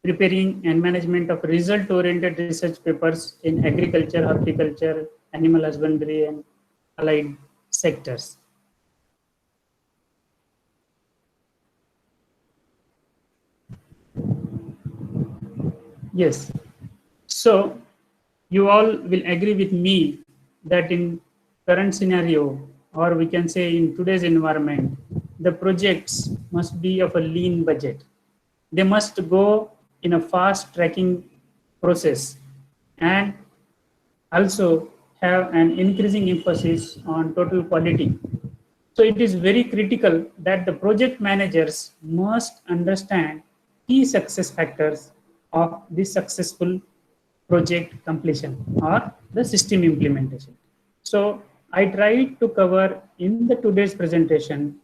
preparing and management of result-oriented research papers in agriculture, horticulture, animal husbandry, and allied sectors. Yes. So you all will agree with me that in current scenario, or we can say in today's environment, the projects must be of a lean budget. They must go in a fast tracking process and also have an increasing emphasis on total quality. So it is very critical that the project managers must understand key success factors of the successful project completion or the system implementation. So I tried to cover in the today's presentation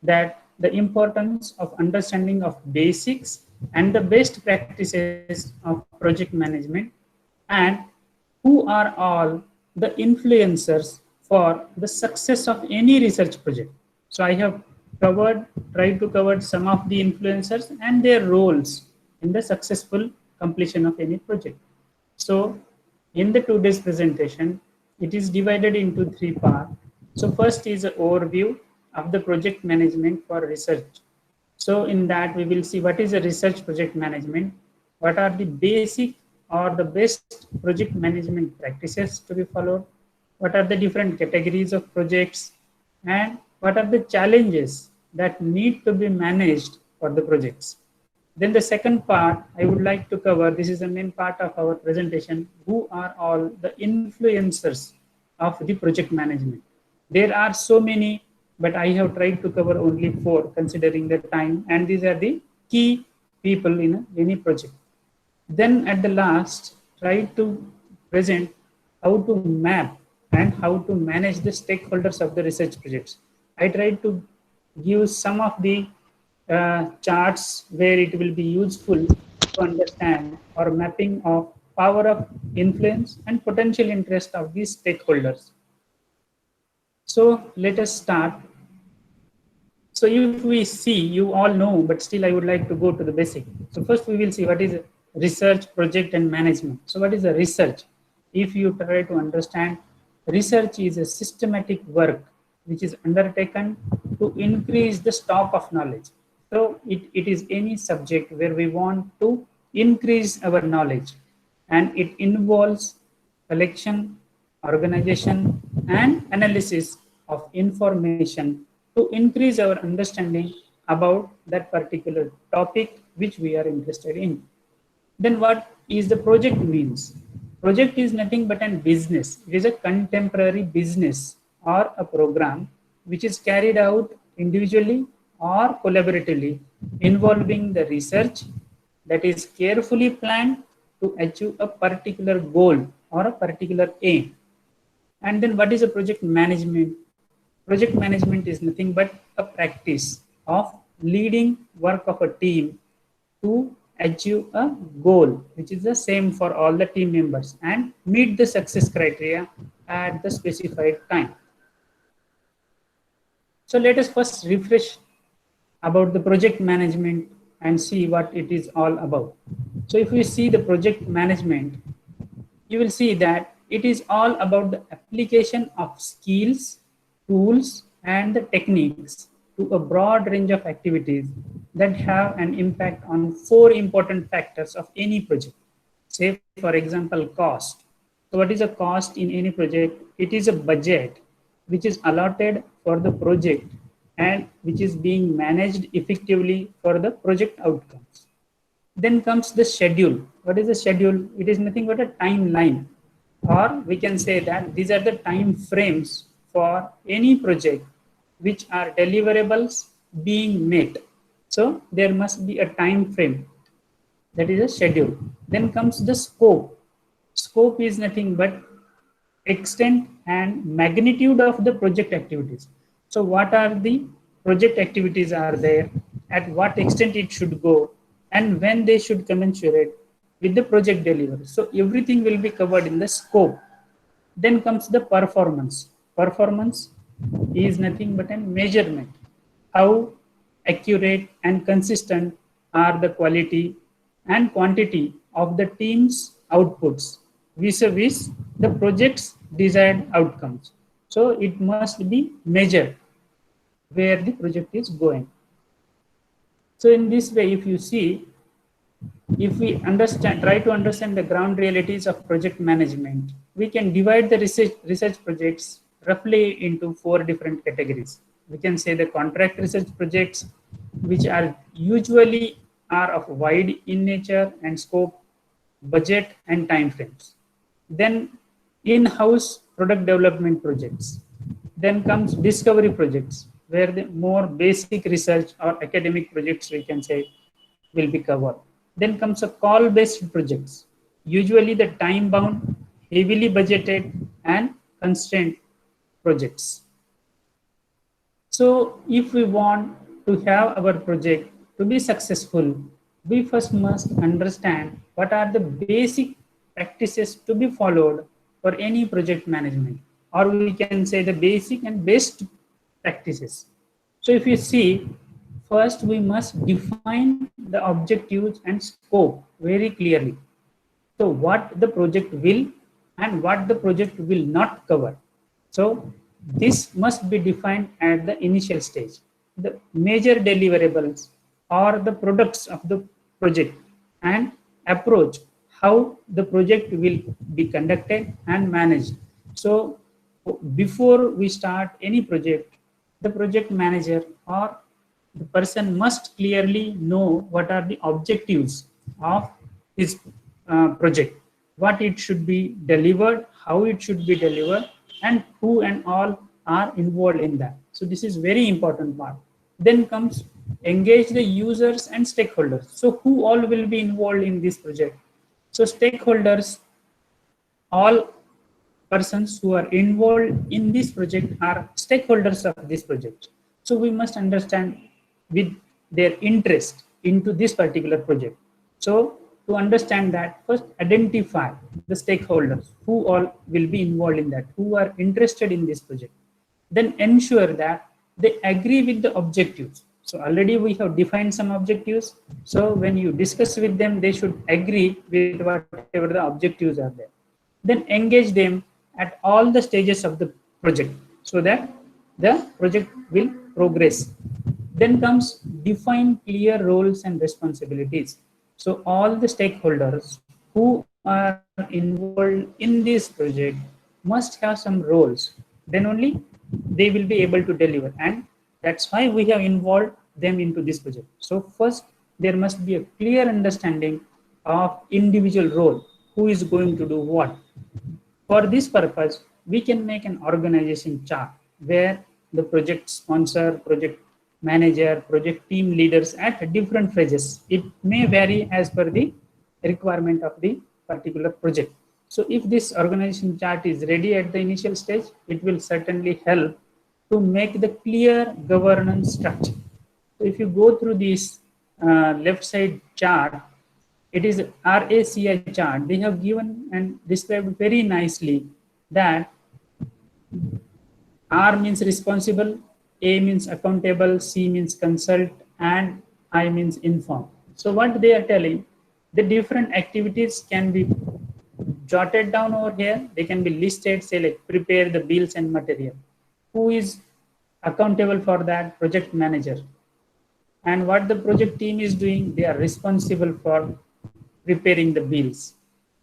that the importance of understanding of basics and the best practices of project management, and who are all the influencers for the success of any research project. So I have tried to cover some of the influencers and their roles in the successful completion of any project. So in the today's presentation, it is divided into three parts. So first is an overview of the project management for research. So in that we will see what is a research project management, what are the basic or the best project management practices to be followed, what are the different categories of projects, and what are the challenges that need to be managed for the projects. Then the second part I would like to cover, this is the main part of our presentation, who are all the influencers of the project management. There are so many, but I have tried to cover only 4 considering the time, and these are the key people in any project. Then at the last, try to present how to map and how to manage the stakeholders of the research projects. I tried to give some of the charts where it will be useful to understand or mapping of power of influence and potential interest of these stakeholders. So let us start. So if we see, you all know, but still I would like to go to the basic. So first we will see what is research, project, and management. So what is a research? If you try to understand, research is a systematic work which is undertaken to increase the stock of knowledge. So it is any subject where we want to increase our knowledge, and it involves collection, organization, and analysis of information to increase our understanding about that particular topic which we are interested in. Then what is the project means? Project is nothing but a business. It is a contemporary business or a program which is carried out individually or collaboratively involving the research that is carefully planned to achieve a particular goal or a particular aim. And then what is a project management? Project management is nothing but a practice of leading work of a team to achieve a goal, which is the same for all the team members and meet the success criteria at the specified time. So let us first refresh about the project management and see what it is all about. So if we see the project management, you will see that it is all about the application of skills, tools, and the techniques to a broad range of activities that have an impact on 4 important factors of any project. Say, for example, cost. So what is a cost in any project? It is a budget which is allotted for the project and which is being managed effectively for the project outcomes. Then comes the schedule. What is the schedule? It is nothing but a timeline, or we can say that these are the time frames for any project which are deliverables being met. So there must be a time frame, that is a schedule. Then comes the scope. Scope is nothing but extent and magnitude of the project activities. So what are the project activities are there, at what extent it should go, and when they should commensurate with the project delivery. So everything will be covered in the scope. Then comes the performance. Performance is nothing but a measurement. How accurate and consistent are the quality and quantity of the team's outputs vis-a-vis the project's desired outcomes. So it must be measured where the project is going. So in this way, if you see, if we try to understand the ground realities of project management, we can divide the research projects roughly into 4 different categories. We can say the contract research projects, which are usually are of wide in nature and scope, budget and time frames. Then in-house product development projects. Then comes discovery projects, where the more basic research or academic projects we can say will be covered. Then comes a call-based projects, usually the time-bound, heavily budgeted and constrained projects. So if we want to have our project to be successful, we first must understand what are the basic practices to be followed for any project management, or we can say the basic and best practices. So if you see, first we must define the objectives and scope very clearly. So what the project will and what the project will not cover. So this must be defined at the initial stage. The major deliverables or the products of the project and approach how the project will be conducted and managed. So before we start any project, the project manager or the person must clearly know what are the objectives of his project, what it should be delivered, how it should be delivered, and who and all are involved in that. So this is very important part. Then comes engage the users and stakeholders. So who all will be involved in this project? So stakeholders, all persons who are involved in this project are stakeholders of this project. So we must understand with their interest into this particular project. So to understand that, first identify the stakeholders who all will be involved in that, who are interested in this project. Then ensure that they agree with the objectives. So already we have defined some objectives. So when you discuss with them, they should agree with whatever the objectives are there. Then engage them at all the stages of the project so that the project will progress. Then comes define clear roles and responsibilities. So all the stakeholders who are involved in this project must have some roles. Then only they will be able to deliver. And that's why we have involved them into this project. So first, there must be a clear understanding of individual role, who is going to do what. For this purpose, we can make an organization chart where the project sponsor, project manager, project team leaders at different phases. It may vary as per the requirement of the particular project. So if this organization chart is ready at the initial stage, it will certainly help to make the clear governance structure. So if you go through this left side chart, it is RACI chart. They have given and described very nicely that R means responsible, A means accountable, C means consult, and I means inform. So what they are telling, the different activities can be jotted down over here. They can be listed, say like prepare the bills and material. Who is accountable for that? Project manager. And what the project team is doing, they are responsible for preparing the bills.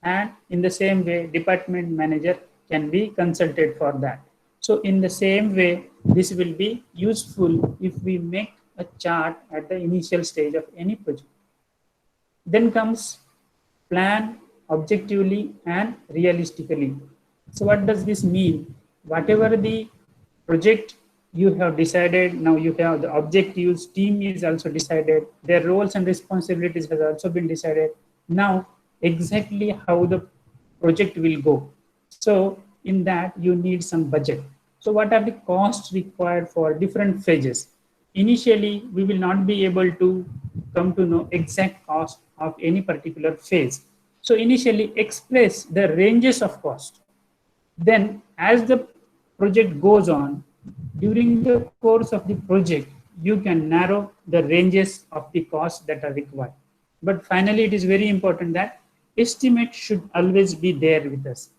And in the same way, department manager can be consulted for that. So in the same way, this will be useful if we make a chart at the initial stage of any project. Then comes plan objectively and realistically. So what does this mean? Whatever the project you have decided, now you have the objectives, team is also decided, their roles and responsibilities has also been decided. Now exactly how the project will go. So in that you need some budget. So what are the costs required for different phases? Initially, we will not be able to come to know exact cost of any particular phase. So initially express the ranges of cost. Then as the project goes on, during the course of the project, you can narrow the ranges of the costs that are required. But finally, it is very important that estimate should always be there with us.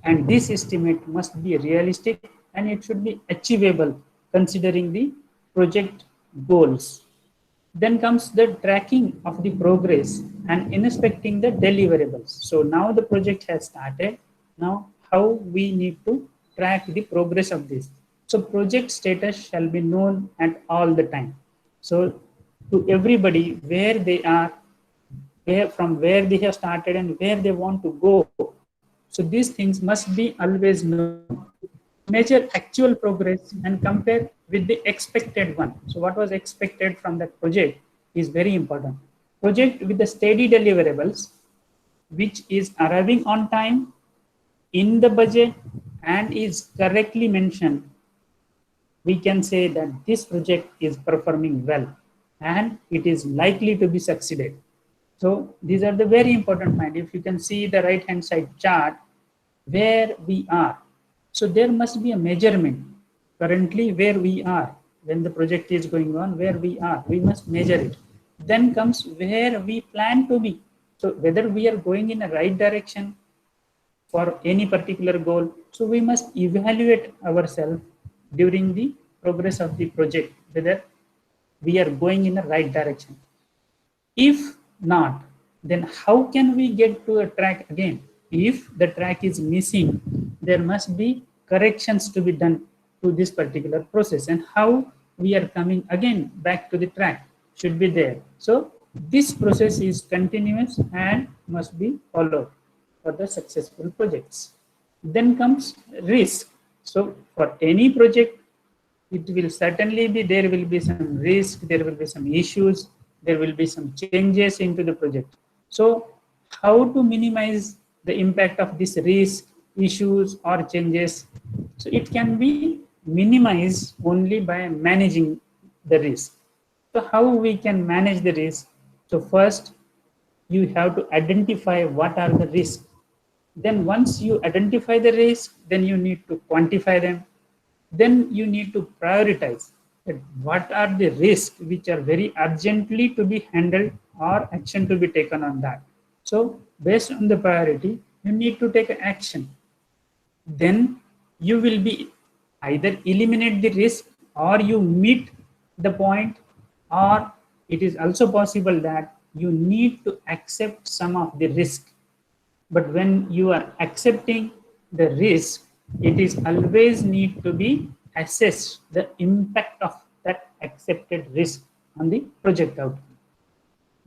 And this estimate must be realistic and it should be achievable considering the project goals. Then comes the tracking of the progress and inspecting the deliverables. So now the project has started. Now how we need to track the progress of this. So project status shall be known at all the time. So to everybody where they are, from where they have started and where they want to go. So these things must be always known. Measure actual progress and compare with the expected one. So what was expected from that project is very important. Project with the steady deliverables, which is arriving on time, in the budget, and is correctly mentioned, we can say that this project is performing well and it is likely to be succeeded. So these are the very important point. If you can see the right hand side chart where we are. So there must be a measurement currently where we are when the project is going on, where we are, we must measure it. Then comes where we plan to be. So whether we are going in a right direction for any particular goal. So we must evaluate ourselves during the progress of the project, whether we are going in the right direction. If not, then how can we get to a track again? If the track is missing, there must be corrections to be done to this particular process, and how we are coming again back to the track should be there. So this process is continuous and must be followed for the successful projects. Then comes risk. So for any project, it will certainly be, there will be some risk, there will be some issues, there will be some changes into the project. So how to minimize the impact of this risk, issues or changes? So it can be minimized only by managing the risk. So how we can manage the risk? So first, you have to identify what are the risks. Then once you identify the risk, then you need to quantify them. Then you need to prioritize that what are the risks which are very urgently to be handled or action to be taken on that. So based on the priority, you need to take action. Then you will be either eliminate the risk or you meet the point, or it is also possible that you need to accept some of the risk. But when you are accepting the risk, it is always need to be assessed the impact of that accepted risk on the project outcome.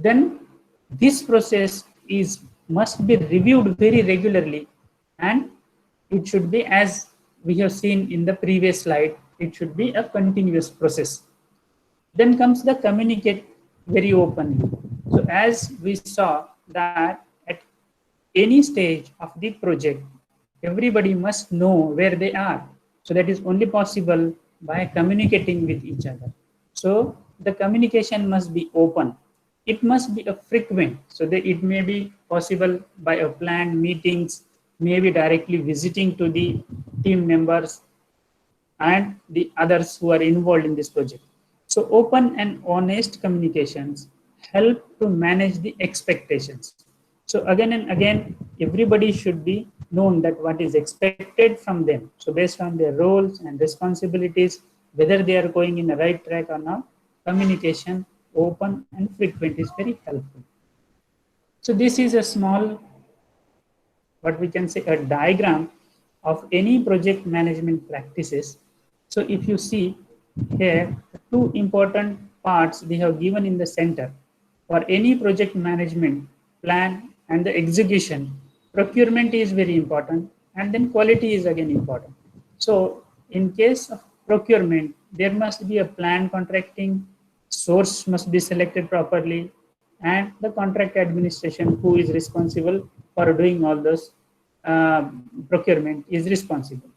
Then this process is must be reviewed very regularly, and it should be, as we have seen in the previous slide, it should be a continuous process. Then comes the communicate very openly. So as we saw that at any stage of the project, everybody must know where they are. So that is only possible by communicating with each other. So the communication must be open. It must be a frequent, so that it may be possible by a planned meetings, maybe directly visiting to the team members and the others who are involved in this project. So open and honest communications help to manage the expectations. So again and again, everybody should be known that what is expected from them. So based on their roles and responsibilities, whether they are going in the right track or not, communication, open and frequent is very helpful. So this is a small, what we can say, a diagram of any project management practices. So if you see here, two important parts they have given in the center. For any project management plan and the execution, procurement is very important, and then quality is again important. So in case of procurement, there must be a plan contracting, source must be selected properly, and the contract administration who is responsible for doing all those procurement is responsible.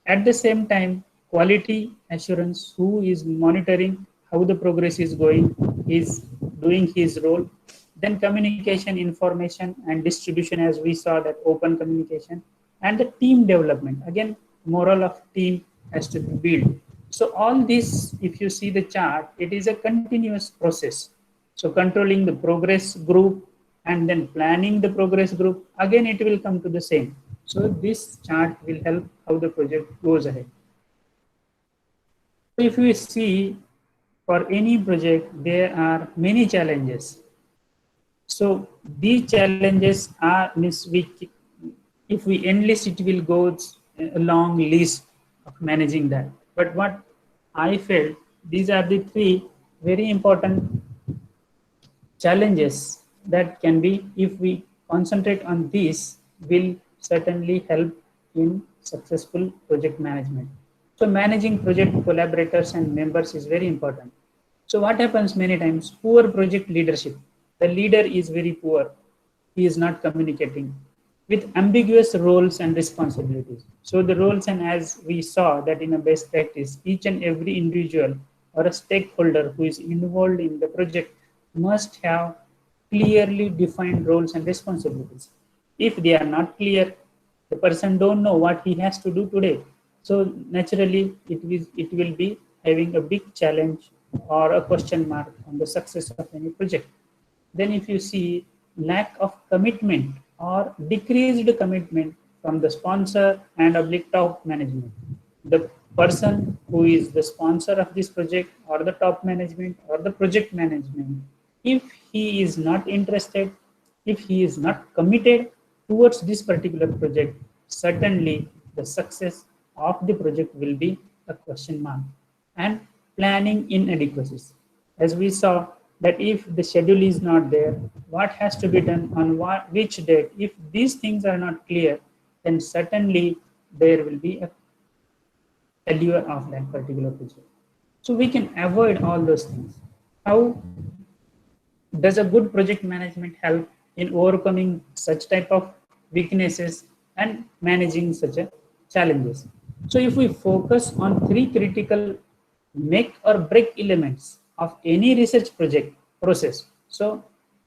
At the same time, quality assurance, who is monitoring how the progress is going, is doing his role. Then communication, information and distribution, as we saw that open communication, and the team development. Again, moral of team has to be built. So all this, if you see the chart, it is a continuous process. So controlling the progress group and then planning the progress group, again it will come to the same. So this chart will help how the project goes ahead. If we see for any project, there are many challenges. So these challenges are means if we enlist it will go a long list of managing that. But what I felt, these are the three very important challenges that can be, if we concentrate on these, will certainly help in successful project management. So managing project collaborators and members is very important. So what happens many times, poor project leadership. The leader is very poor. He is not communicating with ambiguous roles and responsibilities. So the roles, and as we saw that in a best practice, each and every individual or a stakeholder who is involved in the project must have clearly defined roles and responsibilities. If they are not clear, the person don't know what he has to do today. So naturally, it will be having a big challenge or a question mark on the success of any project. Then if you see lack of commitment or decreased commitment from the sponsor and oblique top management, the person who is the sponsor of this project or the top management or the project management, if he is not interested, if he is not committed towards this particular project, certainly the success of the project will be a question mark. And planning inadequacies. As we saw that if the schedule is not there, what has to be done on which date, if these things are not clear, then certainly there will be a failure of that particular project. So we can avoid all those things. How does a good project management help in overcoming such type of weaknesses and managing such a challenges? So if we focus on three critical make or break elements of any research project process, so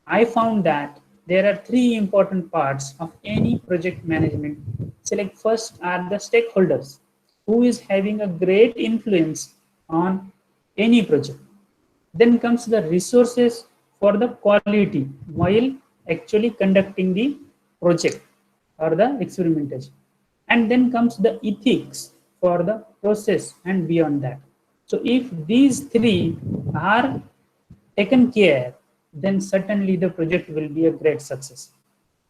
I found that there are three important parts of any project management. So like first are the stakeholders, who is having a great influence on any project. Then comes the resources for the quality while actually conducting the project or the experimentation. And then comes the ethics for the process and beyond that. So if these three are taken care, then certainly the project will be a great success.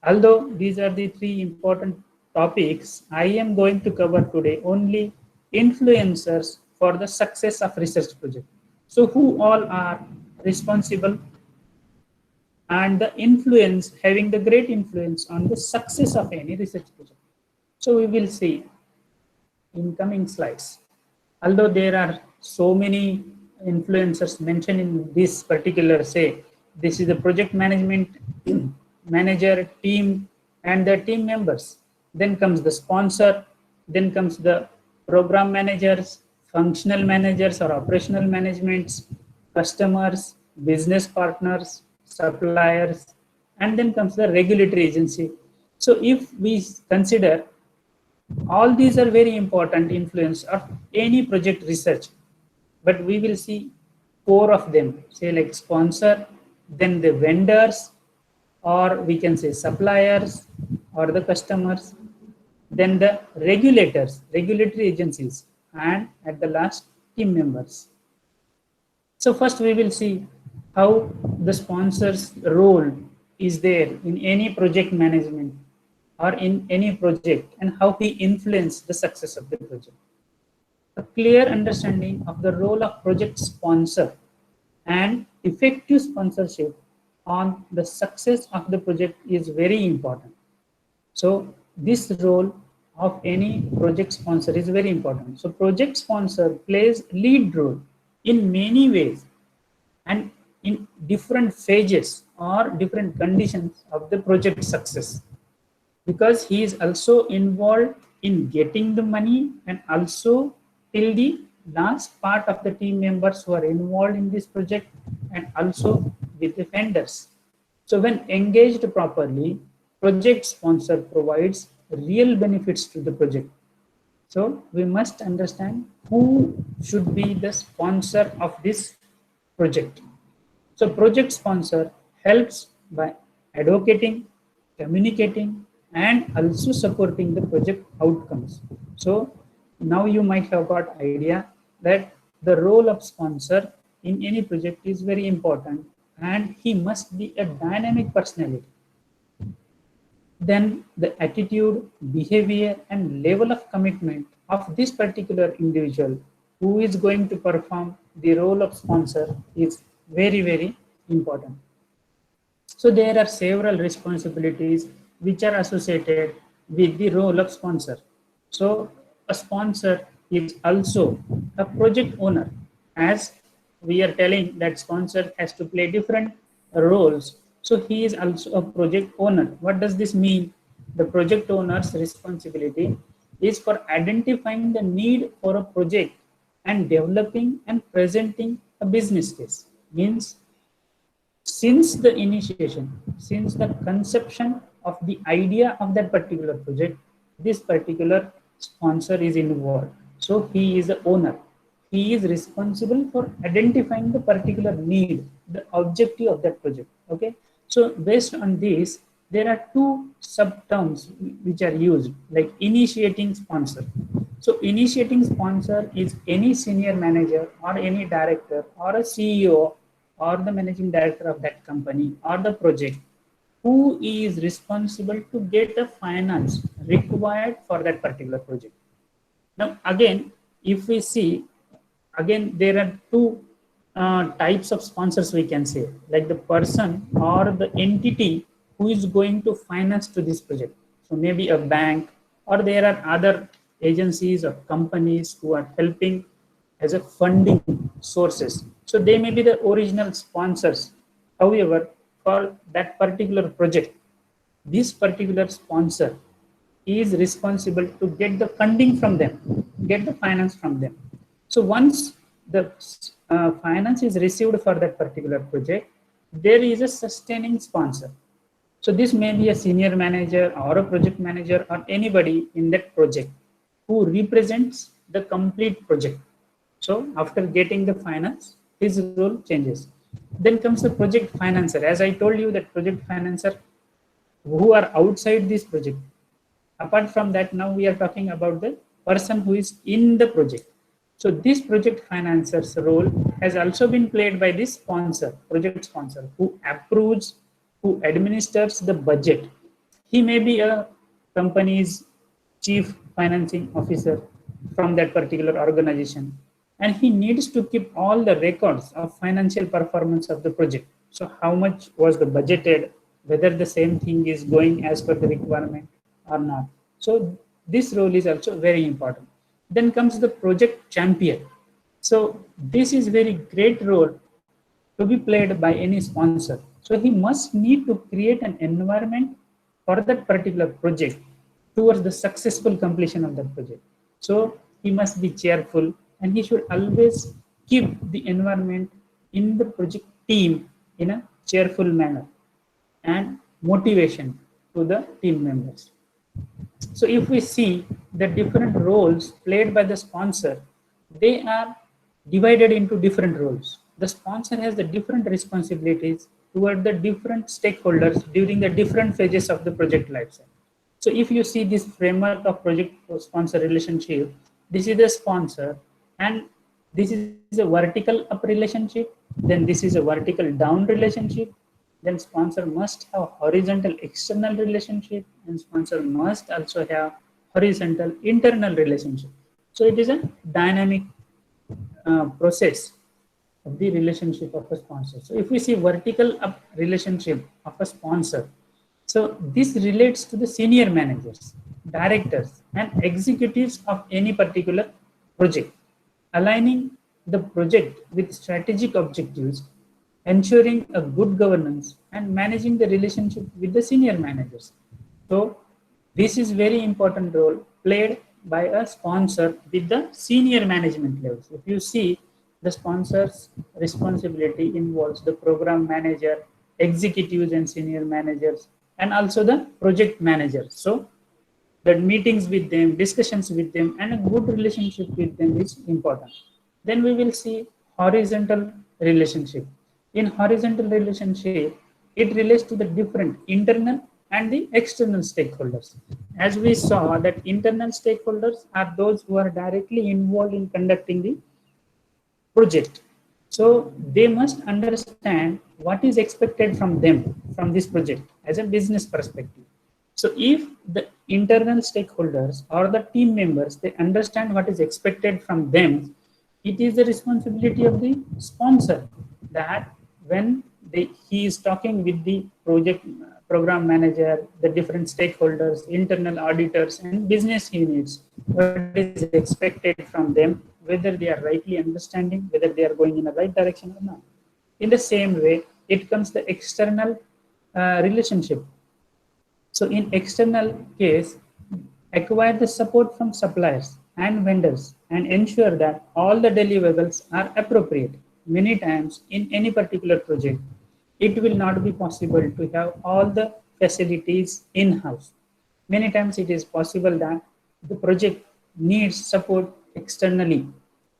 Although these are the three important topics, I am going to cover today only influencers for the success of research project. So who all are responsible and the influence, having the great influence on the success of any research project. So we will see in coming slides. Although there are so many influencers mentioned in this particular, say, this is the project management manager, team, and the team members. Then comes the sponsor, then comes the program managers, functional managers or operational managements, customers, business partners, suppliers, and then comes the regulatory agency. So if we consider all these are very important influence of any project research, but we will see four of them, say like sponsor, then the vendors, or we can say suppliers or the customers, then the regulators, regulatory agencies, and at the last team members. So first we will see how the sponsor's role is there in any project management or in any project and how he influences the success of the project. A clear understanding of the role of project sponsor and effective sponsorship on the success of the project is very important. So this role of any project sponsor is very important. So project sponsor plays lead role in many ways and in different phases or different conditions of the project success, because he is also involved in getting the money and also till the last part of the team members who are involved in this project and also with the vendors. So when engaged properly, project sponsor provides real benefits to the project. So we must understand who should be the sponsor of this project. So project sponsor helps by advocating, communicating, and also supporting the project outcomes. So now you might have got idea that the role of sponsor in any project is very important, and he must be a dynamic personality. Then the attitude, behavior, and level of commitment of this particular individual who is going to perform the role of sponsor is very, very important. So there are several responsibilities which are associated with the role of sponsor. So a sponsor is also a project owner, as we are telling that sponsor has to play different roles. So he is also a project owner. What does this mean? The project owner's responsibility is for identifying the need for a project and developing and presenting a business case. Means since the initiation, since the conception of the idea of that particular project, this particular sponsor is involved. So he is the owner. He is responsible for identifying the particular need, the objective of that project. Okay. So based on this, there are two sub-terms which are used, like initiating sponsor. So initiating sponsor is any senior manager or any director or a CEO or the managing director of that company or the project who is responsible to get the finance required for that particular project. Now, again, if we see, again, there are two types of sponsors we can say, like the person or the entity who is going to finance to this project. So maybe a bank, or there are other agencies or companies who are helping as a funding sources. So they may be the original sponsors. However, for that particular project, this particular sponsor is responsible to get the funding from them, get the finance from them. So once the finance is received for that particular project, there is a sustaining sponsor. So this may be a senior manager or a project manager or anybody in that project who represents the complete project. So after getting the finance, his role changes. Then comes the project financer. As I told you, that project financer who are outside this project. Apart from that, now we are talking about the person who is in the project. So this project financer's role has also been played by this sponsor, project sponsor, who approves, who administers the budget. He may be a company's chief financing officer from that particular organization, and he needs to keep all the records of financial performance of the project. So how much was the budgeted, whether the same thing is going as per the requirement or not. So this role is also very important. Then comes the project champion. So this is very great role to be played by any sponsor. So he must need to create an environment for that particular project towards the successful completion of that project. So he must be cheerful, and he should always keep the environment in the project team in a cheerful manner and motivation to the team members. So if we see the different roles played by the sponsor, they are divided into different roles. The sponsor has the different responsibilities toward the different stakeholders during the different phases of the project lifecycle. So if you see this framework of project sponsor relationship, this is the sponsor, and this is a vertical up relationship, then this is a vertical down relationship, then sponsor must have horizontal external relationship, and sponsor must also have horizontal internal relationship. So it is a dynamic process of the relationship of a sponsor. So if we see vertical up relationship of a sponsor, so this relates to the senior managers, directors, and executives of any particular project, aligning the project with strategic objectives, ensuring a good governance, and managing the relationship with the senior managers. So this is very important role played by a sponsor with the senior management levels. If you see, the sponsor's responsibility involves the program manager, executives and senior managers, and also the project manager. So the meetings with them, discussions with them, and a good relationship with them is important. Then we will see horizontal relationship. In horizontal relationship, it relates to the different internal and the external stakeholders. As we saw that internal stakeholders are those who are directly involved in conducting the project. So they must understand what is expected from them from this project as a business perspective. So if the internal stakeholders or the team members they understand what is expected from them, it is the responsibility of the sponsor that when he is talking with the project program manager, the different stakeholders, internal auditors, and business units, what is expected from them, whether they are rightly understanding, whether they are going in the right direction or not. In the same way, it comes the external relationship. So in external case, acquire the support from suppliers and vendors and ensure that all the deliverables are appropriate. Many times in any particular project, it will not be possible to have all the facilities in-house. Many times it is possible that the project needs support externally,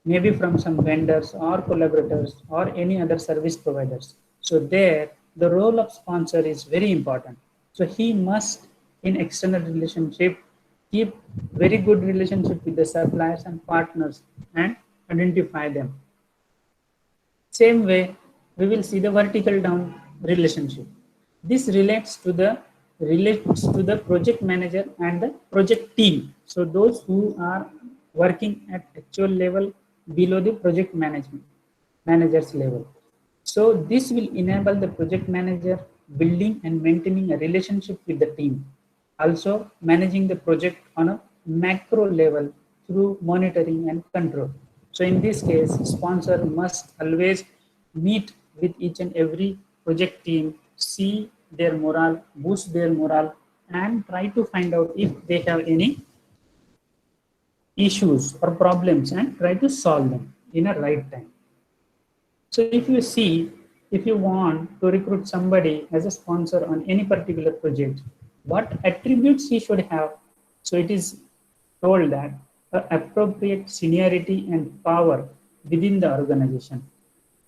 maybe from some vendors or collaborators or any other service providers. So there, the role of sponsor is very important. So he must, in external relationship, keep very good relationship with the suppliers and partners and identify them. Same way, we will see the vertical down relationship. This relates to the project manager and the project team. So those who are working at actual level below the project manager's level. So this will enable the project manager building and maintaining a relationship with the team. Also managing the project on a macro level through monitoring and control. So in this case, sponsor must always meet with each and every project team, see their morale, boost their morale, and try to find out if they have any issues or problems and try to solve them in a right time. So if you see, if you want to recruit somebody as a sponsor on any particular project, what attributes he should have? So it is told that appropriate seniority and power within the organization.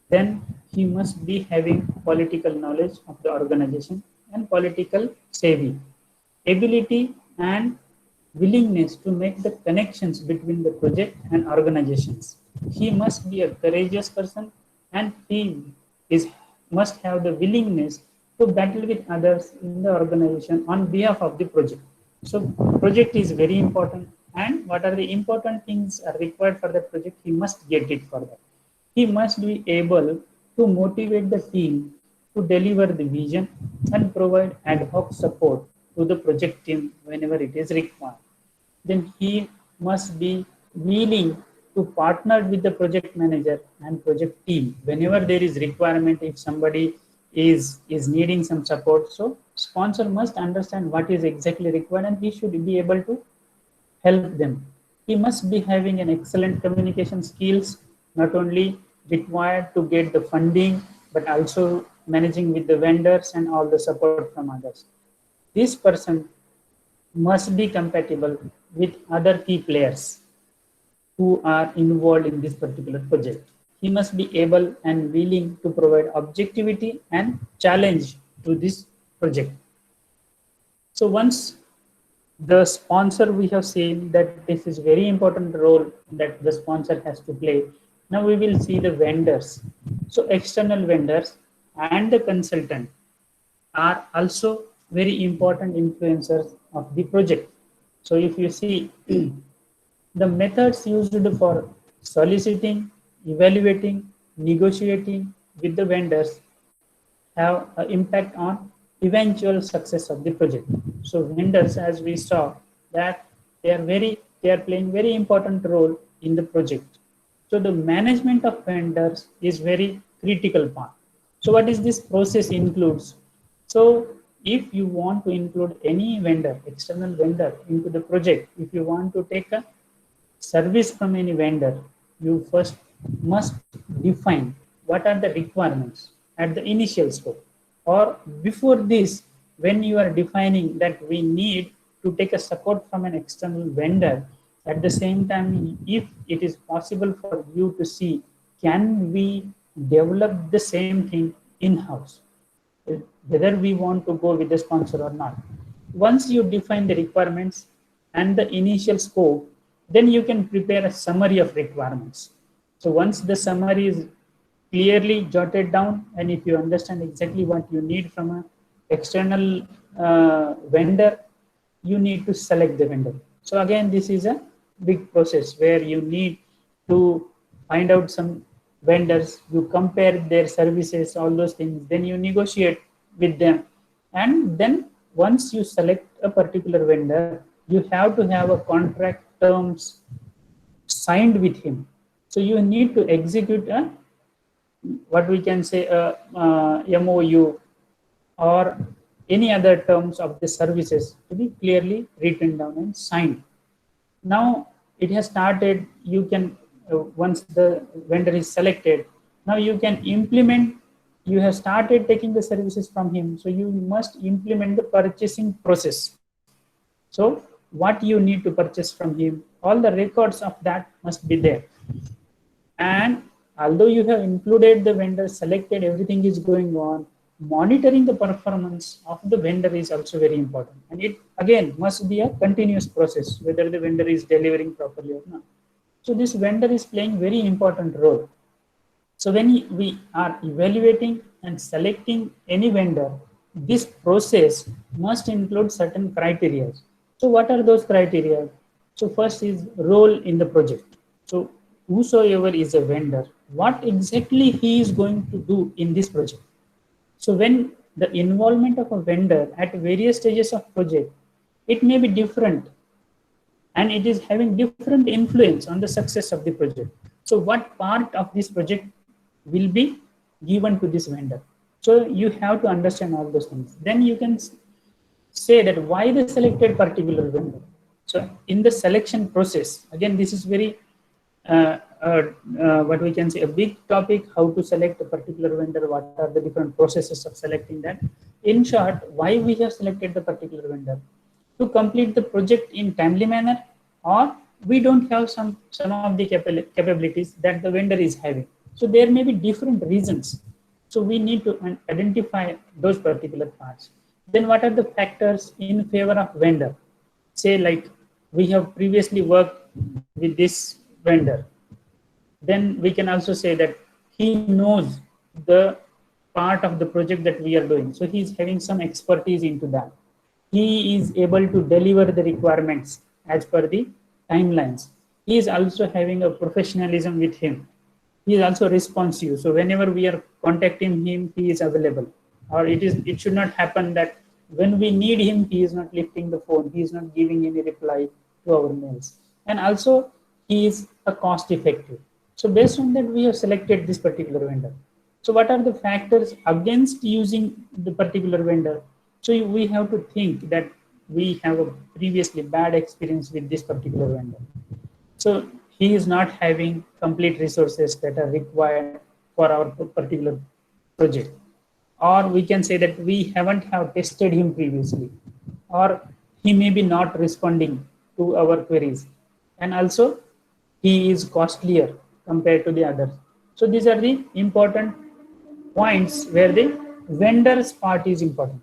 Then he must be having political knowledge of the organization and political savvy, ability and willingness to make the connections between the project and organizations. He must be a courageous person and he is must have the willingness to battle with others in the organization on behalf of the project. So project is very important and what are the important things are required for the project, he must get it for that. He must be able to motivate the team to deliver the vision and provide ad hoc support to the project team whenever it is required. Then he must be willing to partner with the project manager and project team whenever there is requirement. If somebody is needing some support, so sponsor must understand what is exactly required and he should be able to help them. He must be having an excellent communication skills, not only required to get the funding, but also managing with the vendors and all the support from others. This person must be compatible with other key players who are involved in this particular project. He must be able and willing to provide objectivity and challenge to this project. So once the sponsor, we have seen that this is very important role that the sponsor has to play. Now we will see the vendors. So external vendors and the consultant are also very important influencers of the project. So if you see the methods used for soliciting, evaluating, negotiating with the vendors have an impact on eventual success of the project. So vendors, as we saw, that they are playing very important role in the project. So the management of vendors is very critical part. So what is this process includes? So if you want to include any vendor, external vendor into the project, if you want to take a service from any vendor, you first must define what are the requirements at the initial scope. Or before this, when you are defining that we need to take a support from an external vendor, at the same time, if it is possible for you to see, can we develop the same thing in-house, whether we want to go with the sponsor or not. Once you define the requirements and the initial scope, then you can prepare a summary of requirements. So once the summary is clearly jotted down, and if you understand exactly what you need from an external vendor, you need to select the vendor. So again, this is a big process where you need to find out some vendors, you compare their services, all those things, then you negotiate with them. And then once you select a particular vendor, you have to have a contract terms signed with him. So you need to execute a, what we can say, a MOU or any other terms of the services to be clearly written down and signed. Now it has started. You can, once the vendor is selected, now you can implement. You have started taking the services from him, so you must implement the purchasing process. So what you need to purchase from him, all the records of that must be there. And although you have included the vendor, selected, everything is going on, monitoring the performance of the vendor is also very important. And it again must be a continuous process, whether the vendor is delivering properly or not. So this vendor is playing very important role. So when we are evaluating and selecting any vendor, this process must include certain criteria. So what are those criteria? So first is role in the project. So whosoever is a vendor, what exactly he is going to do in this project. So when the involvement of a vendor at various stages of project, it may be different, and it is having different influence on the success of the project. So what part of this project will be given to this vendor? So you have to understand all those things. Then you can say that why the selected particular vendor. So in the selection process, again, this is very what we can say a big topic, how to select a particular vendor, what are the different processes of selecting that. In short, why we have selected the particular vendor? To complete the project in timely manner, or we don't have some of the capabilities that the vendor is having. So there may be different reasons. So we need to identify those particular parts. Then what are the factors in favor of vendor? Say like we have previously worked with this vendor. Then we can also say that he knows the part of the project that we are doing. So he's having some expertise into that. He is able to deliver the requirements as per the timelines. He is also having a professionalism with him. He is also responsive. So whenever we are contacting him, he is available. Or it should not happen that when we need him, he is not lifting the phone. He is not giving any reply to our mails. And also he is a cost effective. So based on that, we have selected this particular vendor. So what are the factors against using the particular vendor? So we have to think that we have a previously bad experience with this particular vendor. So he is not having complete resources that are required for our particular project. Or we can say that we haven't have tested him previously, or he may be not responding to our queries. And also he is costlier compared to the others. So these are the important points where the vendor's part is important.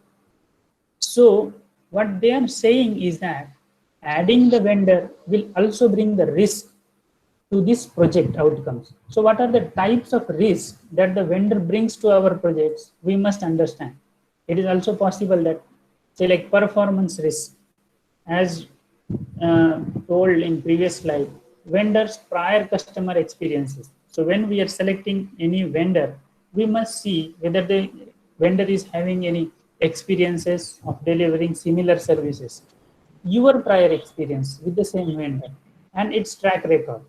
So what they are saying is that adding the vendor will also bring the risk to this project outcomes. So what are the types of risk that the vendor brings to our projects? We must understand. It is also possible that, say like performance risk, as told in previous slide, vendors prior customer experiences. So when we are selecting any vendor, we must see whether the vendor is having any experiences of delivering similar services, your prior experience with the same vendor, and its track record.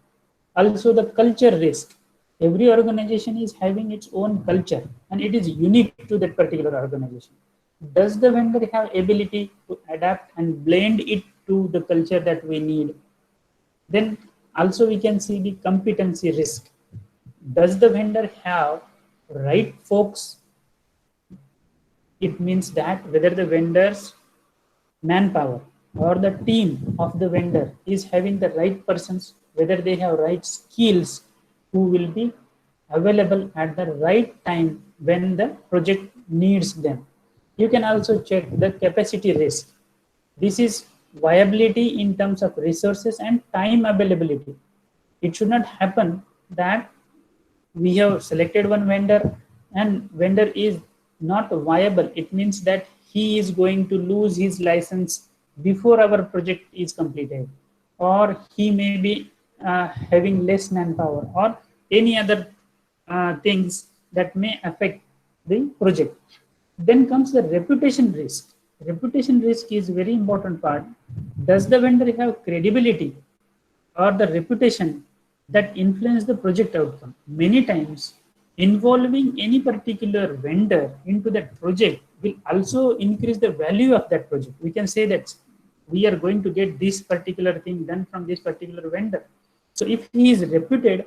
Also the culture risk. Every organization is having its own culture and it is unique to that particular organization. Does the vendor have ability to adapt and blend it to the culture that we need? Then also we can see the competency risk. Does the vendor have right folks? It means that whether the vendor's manpower or the team of the vendor is having the right persons, whether they have right skills who will be available at the right time when the project needs them. You can also check the capacity risk. This is viability in terms of resources and time availability. It should not happen that we have selected one vendor and vendor is not viable. It means that he is going to lose his license before our project is completed, or he may be having less manpower, or any other things that may affect the project. Then comes the reputation risk. Reputation risk is very important part. Does the vendor have credibility or the reputation that influence the project outcome? Many times, involving any particular vendor into that project will also increase the value of that project. We can say that we are going to get this particular thing done from this particular vendor. So if he is reputed,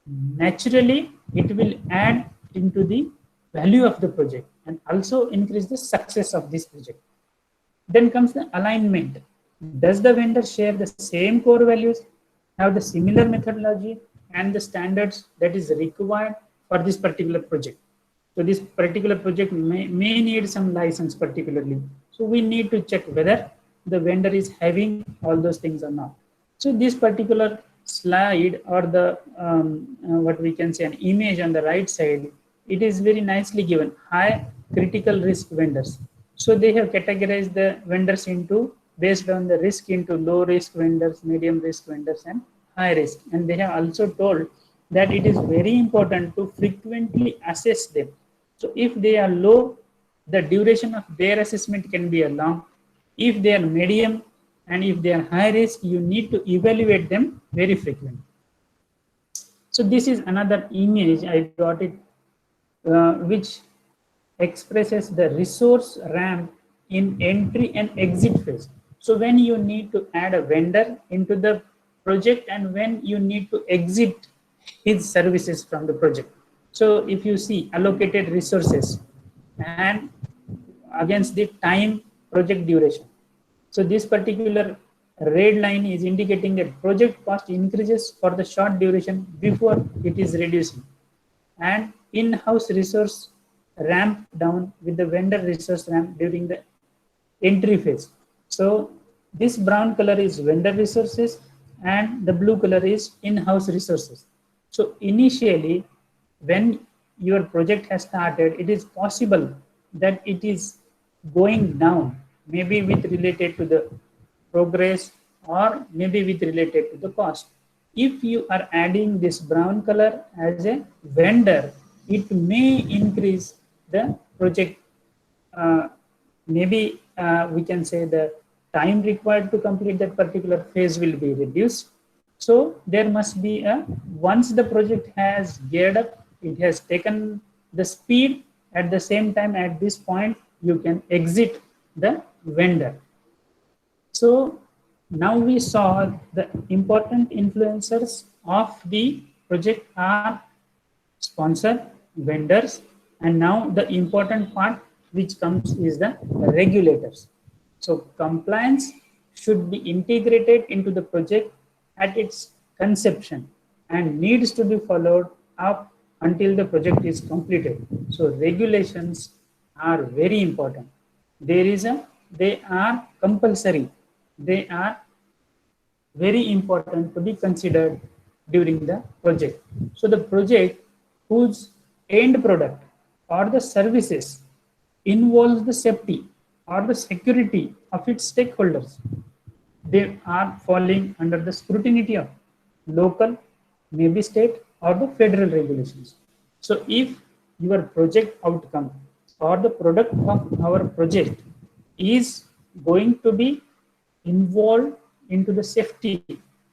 naturally it will add into the value of the project and also increase the success of this project. Then comes the alignment. Does the vendor share the same core values, have the similar methodology and the standards that is required for this particular project? So this particular project may need some license particularly. So we need to check whether the vendor is having all those things or not. So this particular slide, or the what we can say an image on the right side, it is very nicely given. High critical risk vendors. So they have categorized the vendors into based on the risk into low risk vendors, medium risk vendors, and high risk. And they have also told that it is very important to frequently assess them. So if they are low, the duration of their assessment can be a long. If they are medium and if they are high risk, you need to evaluate them very frequently. So this is another image I got it, which expresses the resource ramp in entry and exit phase. So when you need to add a vendor into the project and when you need to exit his services from the project. So if you see allocated resources and against the time project duration. So this particular red line is indicating that project cost increases for the short duration before it is reducing, and in-house resource ramp down with the vendor resource ramp during the entry phase. So this brown color is vendor resources and the blue color is in-house resources. So initially, when your project has started, it is possible that it is going down, maybe with related to the progress or maybe with related to the cost. If you are adding this brown color as a vendor, it may increase the project. Maybe we can say the time required to complete that particular phase will be reduced. So there must be a, once the project has geared up, it has taken the speed, at the same time at this point you can exit the vendor. So now we saw the important influencers of the project are sponsor, vendors, and now the important part which comes is the regulators. So compliance should be integrated into the project at its conception and needs to be followed up until the project is completed. So regulations are very important. They are compulsory. They are very important to be considered during the project. So the project whose end product or the services involves the safety or the security of its stakeholders, they are falling under the scrutiny of local, maybe state, or the federal regulations. So if your project outcome or the product of our project is going to be involved into the safety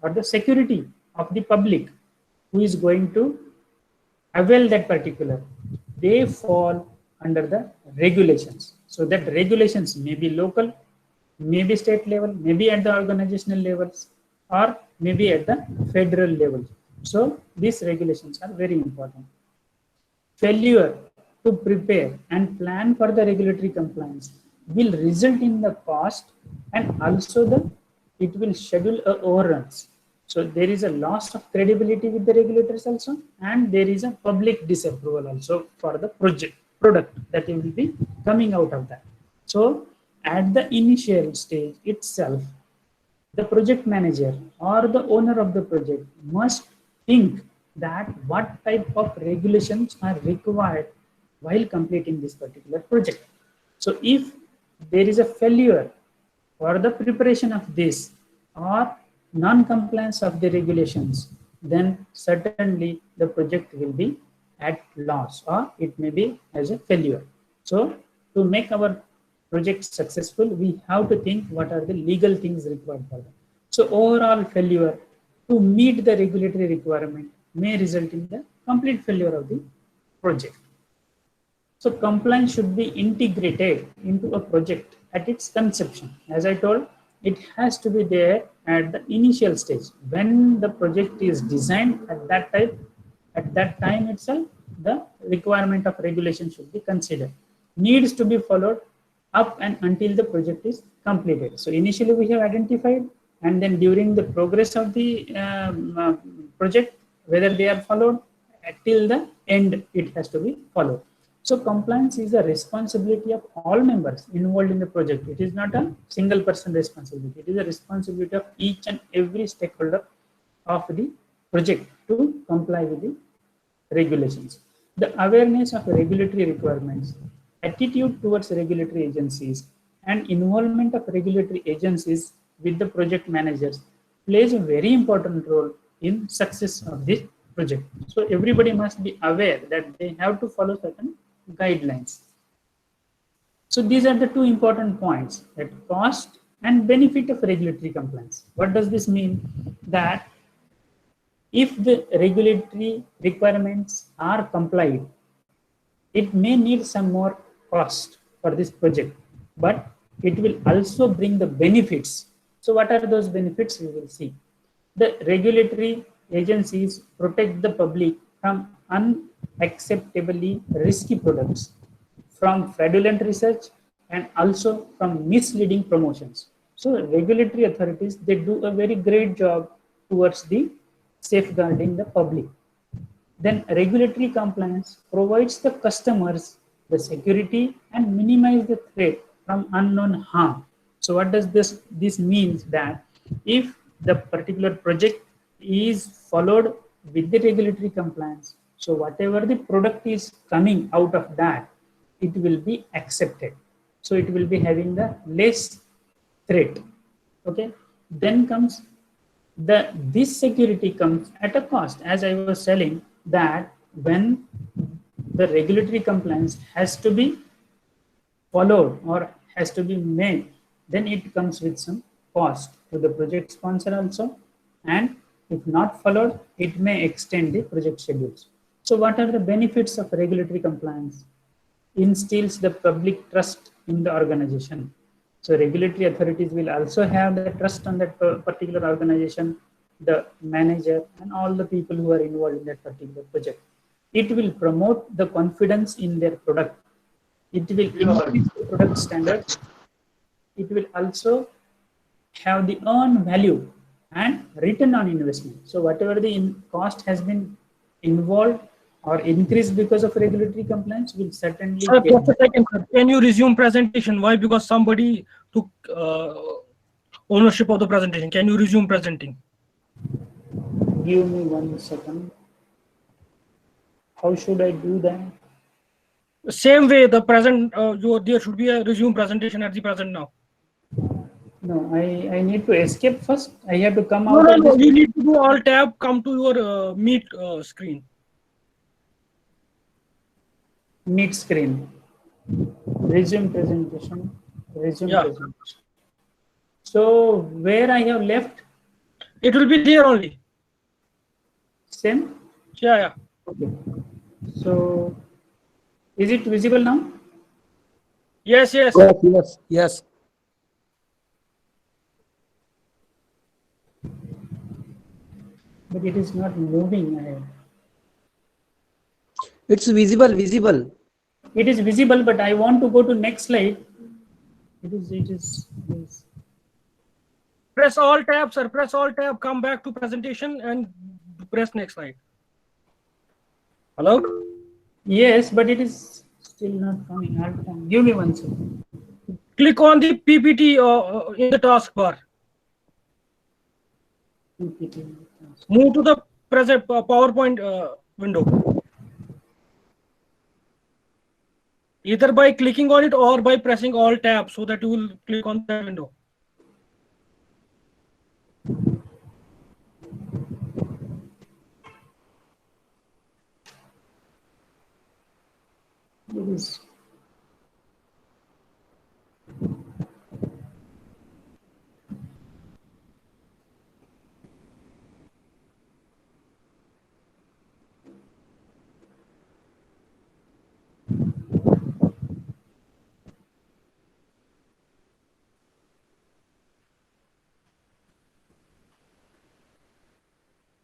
or the security of the public who is going to avail that particular, they fall under the regulations. So that regulations may be local, maybe state level, maybe at the organizational levels, or maybe at the federal level. So these regulations are very important. Failure to prepare and plan for the regulatory compliance will result in the cost and also it will schedule overruns. So there is a loss of credibility with the regulators also, and there is a public disapproval also for the product that will be coming out of that. So at the initial stage itself, the project manager or the owner of the project must think that what type of regulations are required while completing this particular project. So if there is a failure for the preparation of this or non-compliance of the regulations, then certainly the project will be at loss or it may be as a failure. So to make our project successful, we have to think what are the legal things required for that. So overall failure to meet the regulatory requirement may result in the complete failure of the project. So compliance should be integrated into a project at its conception. As I told, it has to be there at the initial stage. When the project is designed at that time itself, the requirement of regulation should be considered. Needs to be followed up and until the project is completed. So initially we have identified, and then during the progress of the project, whether they are followed till the end, it has to be followed. So compliance is a responsibility of all members involved in the project. It is not a single person responsibility. It is a responsibility of each and every stakeholder of the project to comply with the regulations. The awareness of regulatory requirements, attitude towards regulatory agencies, and involvement of regulatory agencies with the project managers plays a very important role in success of this project. So everybody must be aware that they have to follow certain guidelines. So these are the two important points, that cost and benefit of regulatory compliance. What does this mean? That if the regulatory requirements are complied, it may need some more cost for this project, but it will also bring the benefits. So what are those benefits? We will see. The regulatory agencies protect the public from unacceptably risky products, from fraudulent research, and also from misleading promotions. So regulatory authorities, they do a very great job towards the safeguarding the public. Then regulatory compliance provides the customers the security and minimize the threat from unknown harm. So what does this means? That if the particular project is followed with the regulatory compliance, so whatever the product is coming out of that, it will be accepted. So it will be having the less threat. Okay. Then comes this security comes at a cost. As I was telling, that when the regulatory compliance has to be followed or has to be made, then it comes with some cost to the project sponsor also, and if not followed, it may extend the project schedules. So what are the benefits of regulatory compliance? Instills the public trust in the organization. So regulatory authorities will also have the trust on that particular organization, the manager, and all the people who are involved in that particular project. It will promote the confidence in their product. It will increase the product standards. It will also have the earned value and return on investment. So whatever the cost has been involved or increased because of regulatory compliance will certainly Sir, just a second, sir. Can you resume presentation? Why? Because somebody took ownership of the presentation. Can you resume presenting? Give me 1 second. How should I do that? Same way, the present, there should be a resume presentation at the present now. No, I need to escape first. I have to come No, out. no, you need to do Alt Tab, come to your Meet screen. Meet screen. Resume presentation. Resume presentation. So where I have left? It will be there only. Same? Yeah. Okay. So is it visible now? Yes. But it is not moving ahead. It's visible. It is visible, but I want to go to next slide. It is. Press all tab, sir. Press all tab. Come back to presentation and press next slide. Hello? Yes, but it is still not coming. Give me one second. Click on the PPT in the taskbar. Move to the present PowerPoint window. Either by clicking on it or by pressing all tab so that you will click on that window. It is.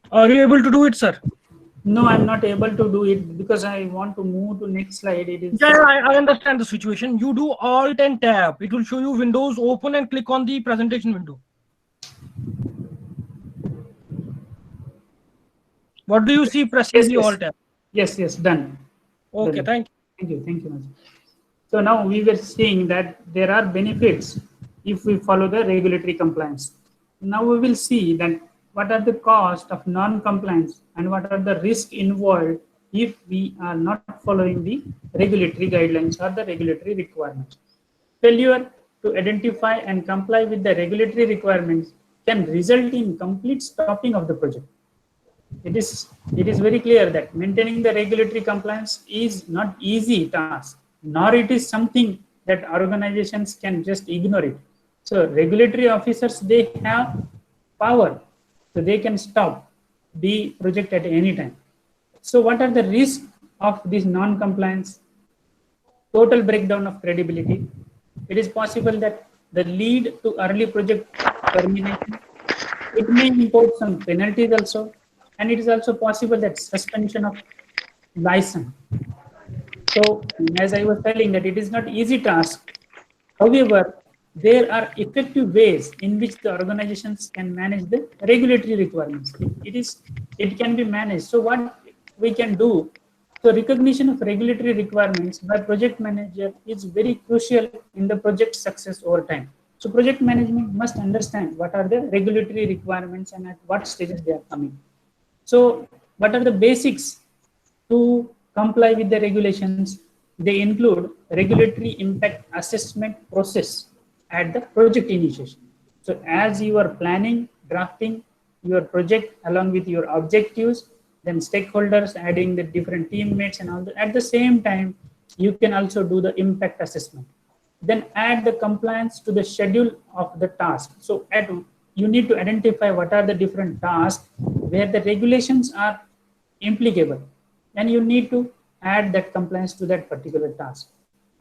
Are you able to do it, sir? No, I'm not able to do it because I want to move to next slide. It is. Yeah, I understand the situation. You do Alt and Tab. It will show you Windows open and click on the presentation window. What do you see pressing Yes, the yes. Alt Tab? Yes, yes, done. Okay, Done. thank you. Thank you much. So now we were saying that there are benefits if we follow the regulatory compliance. Now we will see that what are the cost of non-compliance and what are the risks involved if we are not following the regulatory guidelines or the regulatory requirements. Failure to identify and comply with the regulatory requirements can result in complete stopping of the project. It is very clear that maintaining the regulatory compliance is not easy task, nor it is something that organizations can just ignore it. So regulatory officers, they have power, so they can stop the project at any time. So what are the risks of this non-compliance? Total breakdown of credibility. It is possible that the lead to early project termination. It may impose some penalties also, and it is also possible that suspension of license. So, as I was telling, that it is not easy task. However, there are effective ways in which the organizations can manage the regulatory requirements. It can be managed. So, what we can do? So, recognition of regulatory requirements by project manager is very crucial in the project success over time. So, project management must understand what are the regulatory requirements and at what stages they are coming. So, what are the basics to comply with the regulations? They include regulatory impact assessment process at the project initiation. So, as you are planning, drafting your project along with your objectives, then stakeholders adding the different teammates and all that. At the same time, you can also do the impact assessment. Then add the compliance to the schedule of the task. So you need to identify what are the different tasks where the regulations are implicable, and you need to add that compliance to that particular task.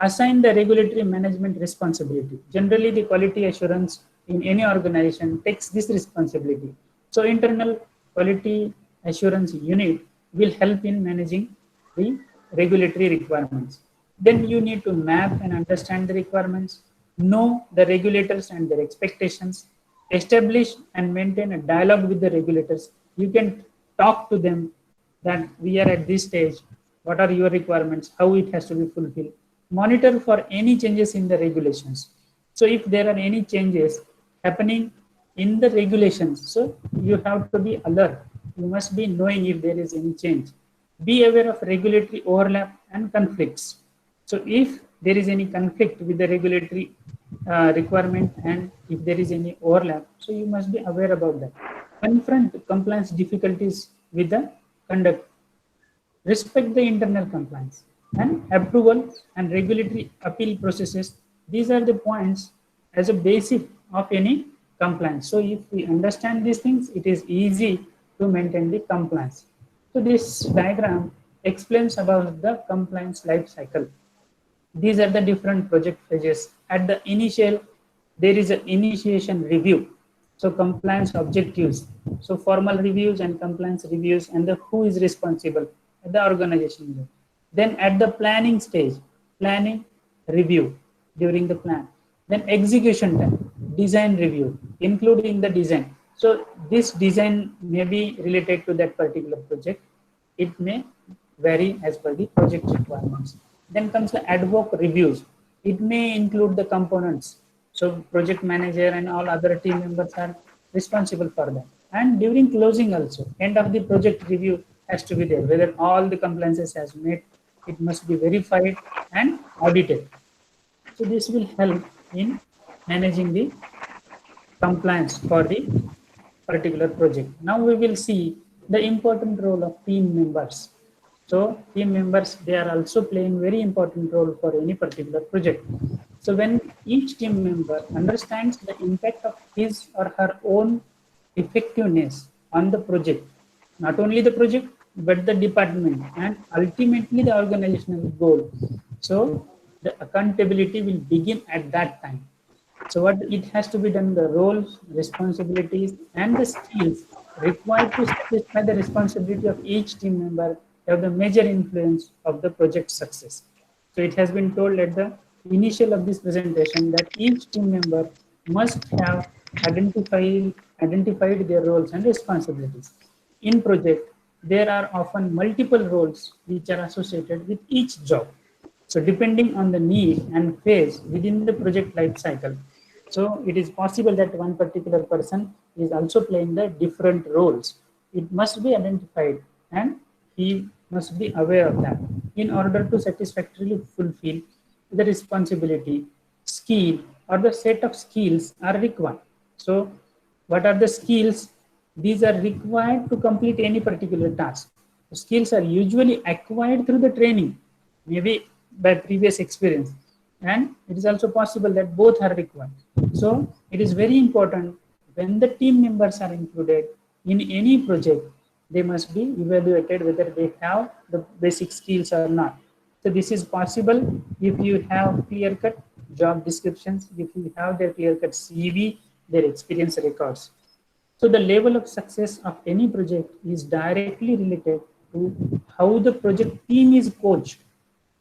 Assign the regulatory management responsibility. Generally, the quality assurance in any organization takes this responsibility. So internal quality assurance unit will help in managing the regulatory requirements. Then you need to map and understand the requirements, know the regulators and their expectations, establish and maintain a dialogue with the regulators. You can talk to them that we are at this stage, what are your requirements, how it has to be fulfilled. Monitor for any changes in the regulations. So if there are any changes happening in the regulations, so you have to be alert. You must be knowing if there is any change. Be aware of regulatory overlap and conflicts. So if there is any conflict with the regulatory requirement and if there is any overlap, so you must be aware about that. Confront compliance difficulties with the conduct. Respect the internal compliance and approval and regulatory appeal processes. These are the points as a basic of any compliance. So if we understand these things, it is easy to maintain the compliance. So this diagram explains about the compliance life cycle. These are the different project phases. At the initial, there is an initiation review. So compliance objectives. So formal reviews and compliance reviews and the who is responsible at the organization. Then at the planning stage, planning review during the plan. Then execution time, design review. include in the design. So this design may be related to that particular project. It may vary as per the project requirements. Then comes the ad hoc reviews. It may include the components. So project manager and all other team members are responsible for that. And during closing also, end of the project review has to be there. Whether all the compliances has met, it must be verified and audited. So this will help in managing the compliance for the particular project. Now we will see the important role of team members. So team members, they are also playing very important role for any particular project. So when each team member understands the impact of his or her own effectiveness on the project, not only the project, but the department and ultimately the organizational goal. So the accountability will begin at that time. So what it has to be done, the roles, responsibilities, and the skills required to satisfy the responsibility of each team member have the major influence of the project success. So it has been told at the initial of this presentation that each team member must have identified their roles and responsibilities. In project, there are often multiple roles which are associated with each job. So depending on the need and phase within the project life cycle, so it is possible that one particular person is also playing the different roles. It must be identified and he must be aware of that in order to satisfactorily fulfill the responsibility, skill, or the set of skills are required. So what are the skills? These are required to complete any particular task. The skills are usually acquired through the training, maybe by previous experience, and it is also possible that both are required. So it is very important when the team members are included in any project, they must be evaluated whether they have the basic skills or not. So this is possible if you have clear-cut job descriptions, if you have their clear-cut CV, their experience records. So the level of success of any project is directly related to how the project team is coached,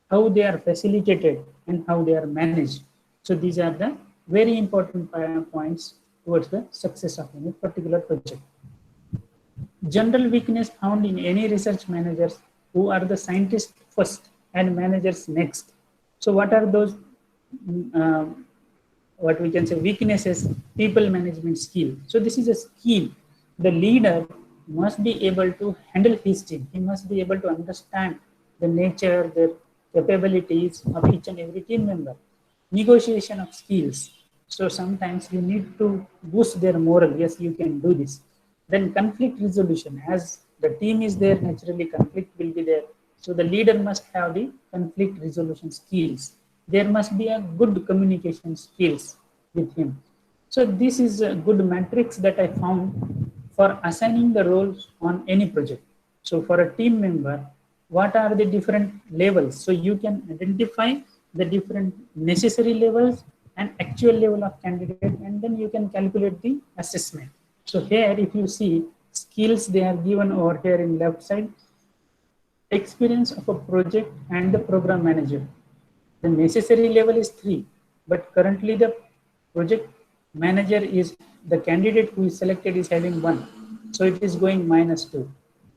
how they are facilitated, and how they are managed. So these are the very important points towards the success of any particular project. General weakness found in any research managers who are the scientists first and managers next. So what are those what we can say weaknesses? People management skill. So this is a skill. The leader must be able to handle his team. He must be able to understand the nature, the capabilities of each and every team member. Negotiation of skills. So sometimes you need to boost their morale. Yes, you can do this. Then conflict resolution. As the team is there, naturally conflict will be there. So the leader must have the conflict resolution skills. There must be a good communication skills with him. So this is a good matrix that I found for assigning the roles on any project. So for a team member, what are the different levels? So you can identify the different necessary levels and actual level of candidate, and then you can calculate the assessment. So here, if you see skills, they are given over here in left side, experience of a project and the program manager. The necessary level is 3, but currently the project manager is the candidate who is selected is having 1. So it is going -2.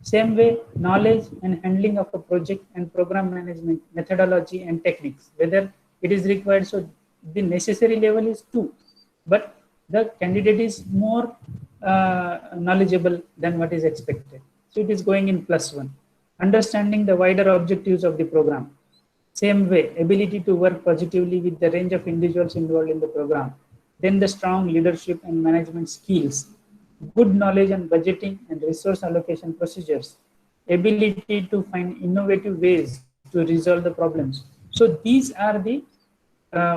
Same way, knowledge and handling of a project and program management methodology and techniques, whether it is required. So the necessary level is 2, but the candidate is more knowledgeable than what is expected. So it is going in +1. Understanding the wider objectives of the program. Same way, ability to work positively with the range of individuals involved in the program. Then the strong leadership and management skills, good knowledge on budgeting and resource allocation procedures, ability to find innovative ways to resolve the problems. So these are the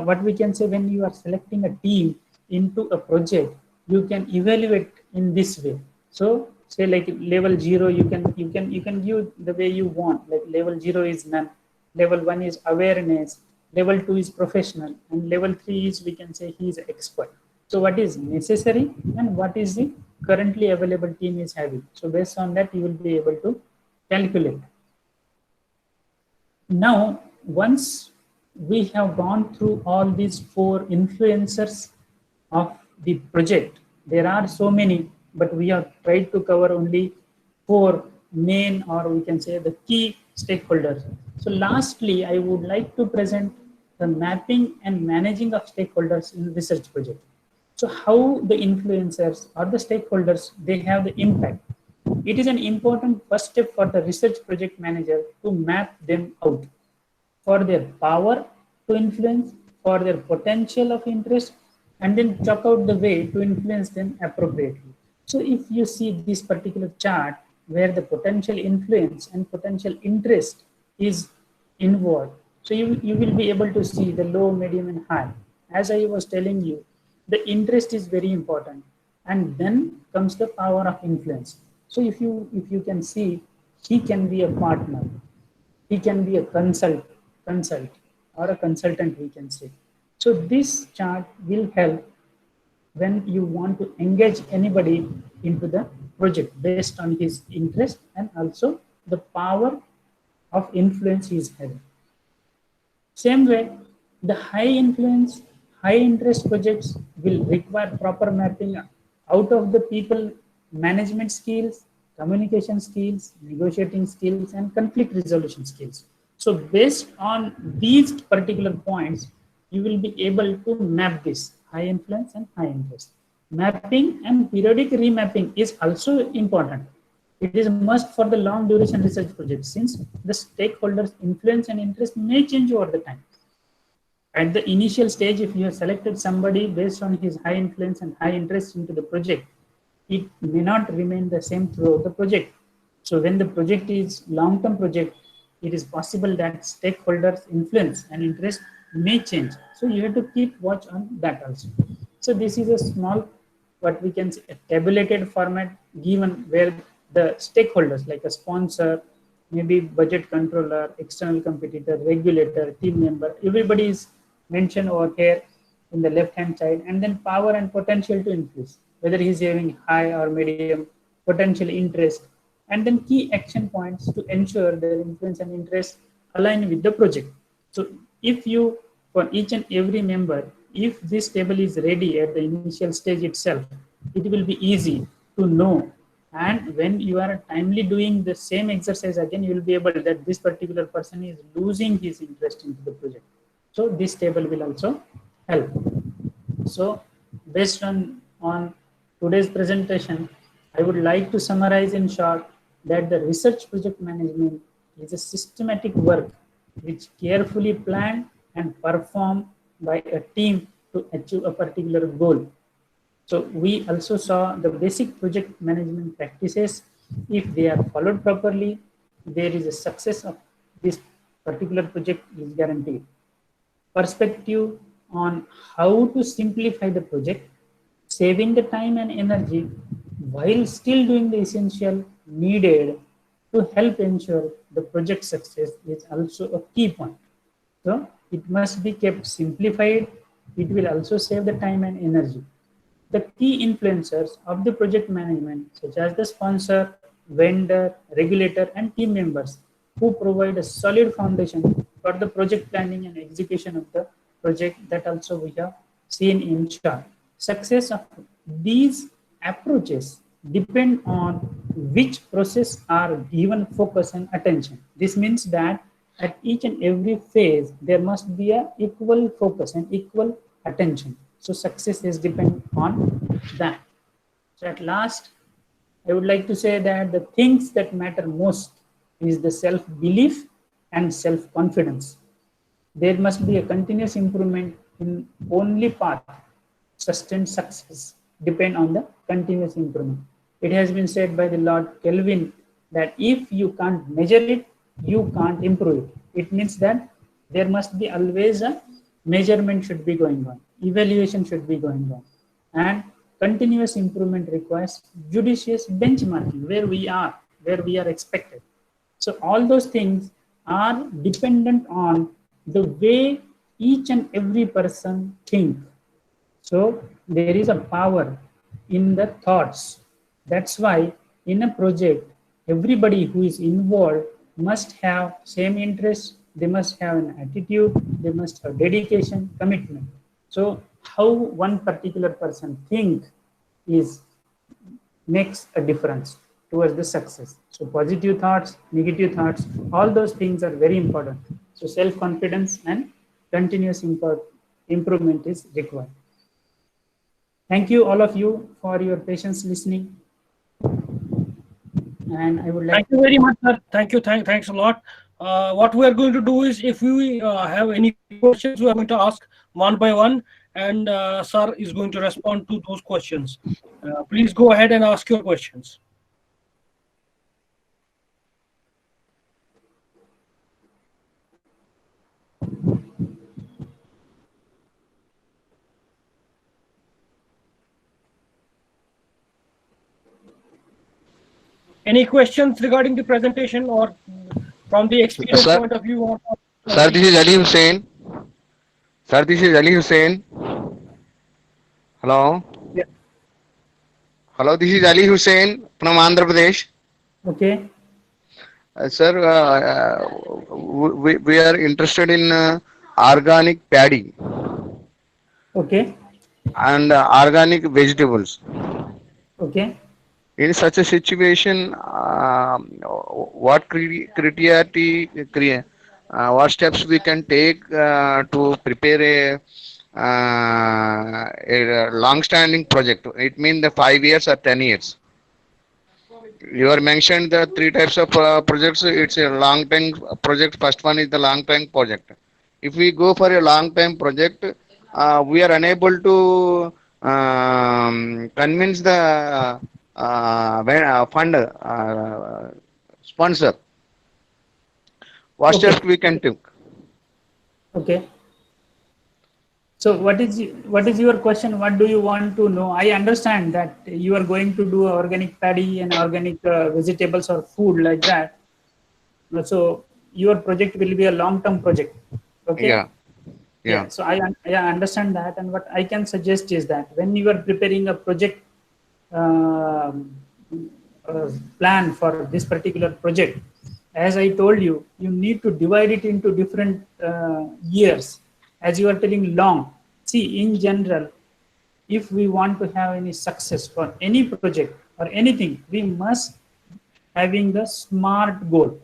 what we can say when you are selecting a team into a project, you can evaluate in this way. So say like level 0, you can give the way you want. Like level 0 is none, level 1 is awareness, level 2 is professional, and level 3 is, we can say, he is expert. So what is necessary and what is the currently available team is having. So based on that, you will be able to calculate. Now, once we have gone through all these 4 influencers of the project, There are so many, but we have tried to cover only 4 main, or we can say the key stakeholders. So lastly, I would like to present the mapping and managing of stakeholders in research project. So how the influencers or the stakeholders, they have the impact. It is an important first step for the research project manager to map them out for their power to influence, for their potential of interest, and then chalk out the way to influence them appropriately. So if you see this particular chart where the potential influence and potential interest is involved, so you will be able to see the low, medium, and high. As I was telling you, the interest is very important, and then comes the power of influence. So if you can see, he can be a partner, he can be a consult or a consultant, we can say. So this chart will help when you want to engage anybody into the project based on his interest and also the power of influence he is having. Same way, the high influence, high interest projects will require proper mapping out of the people management skills, communication skills, negotiating skills, and conflict resolution skills. So based on these particular points, you will be able to map this high influence and high interest. Mapping and periodic remapping is also important. It is a must for the long duration research projects since the stakeholders' influence and interest may change over the time. At the initial stage, if you have selected somebody based on his high influence and high interest into the project, it may not remain the same throughout the project. So when the project is long-term project, it is possible that stakeholders' influence and interest may change. So you have to keep watch on that also. So this is a small, what we can say, a tabulated format given where the stakeholders like a sponsor, maybe budget controller, external competitor, regulator, team member, everybody is mentioned over here in the left-hand side, and then power and potential to influence, whether he's having high or medium potential interest, and then key action points to ensure their influence and interest align with the project. So if you, for each and every member, if this table is ready at the initial stage itself, it will be easy to know. And when you are timely doing the same exercise again, you will be able that this particular person is losing his interest into the project. So this table will also help. So based on today's presentation, I would like to summarize in short that the research project management is a systematic work which carefully planned and performed by a team to achieve a particular goal. So we also saw the basic project management practices. If they are followed properly, there is a success of this particular project is guaranteed. Perspective on how to simplify the project, saving the time and energy while still doing the essential needed to help ensure the project success is also a key point. So it must be kept simplified. It will also save the time and energy. The key influencers of the project management, such as the sponsor, vendor, regulator, and team members, who provide a solid foundation for the project planning and execution of the project, that also we have seen in chart. Success of these approaches depend on which process are given focus and attention. This means that at each and every phase, there must be a equal focus and equal attention. So success is depend on that. So at last, I would like to say that the things that matter most is the self-belief and self-confidence. There must be a continuous improvement in only path. Sustained success depend on the continuous improvement. It has been said by the Lord Kelvin that if you can't measure it, you can't improve it. It means that there must be always a measurement should be going on, evaluation should be going on, and continuous improvement requires judicious benchmarking where we are expected. So all those things are dependent on the way each and every person think. So there is a power in the thoughts. That's why in a project, everybody who is involved must have same interest, they must have an attitude, they must have dedication, commitment. So how one particular person think is makes a difference towards the success. So positive thoughts, negative thoughts, all those things are very important. So self-confidence and continuous improvement is required. Thank you all of you for your patience listening. And I would like Thank you very much, sir. Thank you. Thanks a lot. What we are going to do is, if we have any questions, we are going to ask one by one, and sir is going to respond to those questions. Please go ahead and ask your questions. Any questions regarding the presentation or from the experience Sir, point of view? Sir, this is Ali Hussain. Sir, this is Ali Hussain. Hello. Yeah. Hello, this is Ali Hussain from Andhra Pradesh. okay. Sir, we are interested in organic paddy Okay. and organic vegetables. Okay. In such a situation, what what steps we can take to prepare a long-standing project? It means the 5 years or 10 years. You are mentioned the three types of projects. It's a long-term project. First one is the long-term project. If we go for a long-term project, we are unable to convince the fund sponsor. What Okay. steps we can take? Okay. So what is your question? What do you want to know? I understand that you are going to do organic paddy and organic vegetables or food like that. So your project will be a long-term project. Okay. Yeah. Yeah. So I understand that, and what I can suggest is that when you are preparing a project plan for this particular project, as I told you, you need to divide it into different years. As you are telling long, see, in general, if we want to have any success for any project or anything, we must having the SMART goal.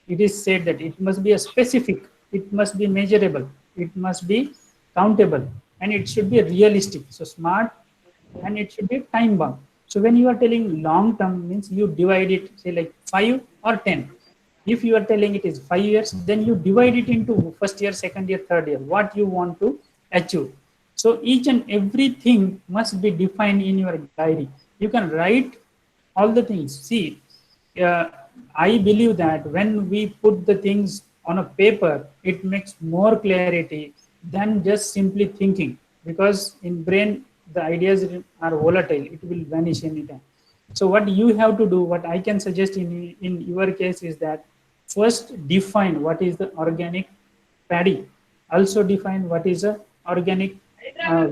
It is said that it must be a specific, it must be measurable, it must be countable, and it should be realistic. So SMART, and it should be time bound. So when you are telling long term, means you divide it, say like 5 or 10. If you are telling it is 5 years, then you divide it into first year, second year, third year, what you want to achieve. So each and everything must be defined in your diary. You can write all the things. See, I believe that when we put the things on a paper, it makes more clarity than just simply thinking, because in brain the ideas are volatile, it will vanish anytime. So what you have to do, what I can suggest in your case is that first define what is the organic paddy, also define what is a organic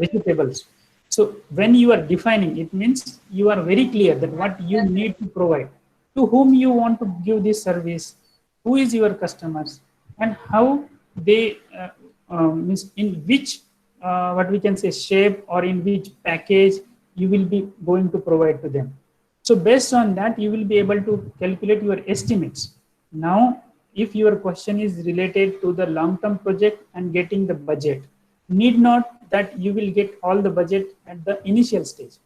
vegetables. So when you are defining, it means you are very clear that what you need to provide, to whom you want to give this service, who is your customers, and how they means in which what we can say shape or in which package you will be going to provide to them. So based on that, you will be able to calculate your estimates. Now, if your question is related to the long-term project and getting the budget, need not that you will get all the budget at the initial stage.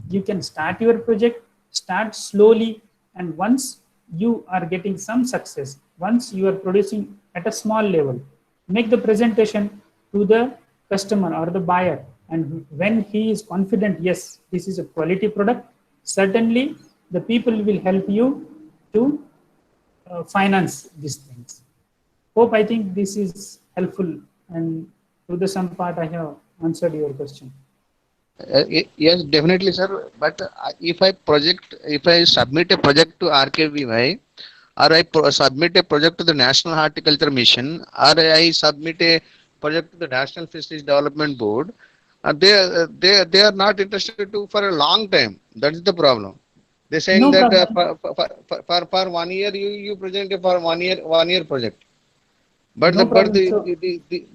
You can start your project, start slowly, and once you are getting some success, once you are producing at a small level, make the presentation to the customer or the buyer, and when he is confident, yes, this is a quality product, certainly the people will help you to finance these things. Hope I think this is helpful, and to the some part I have answered your question. Yes, definitely, sir. But if I submit a project to RKVY, or submit a project to the National Horticulture Mission, or I submit a project to the National Fisheries Development Board, they are not interested to for a long time. That is the problem. They're saying No that problem. for 1 year you present it for 1 year project. But No problem. So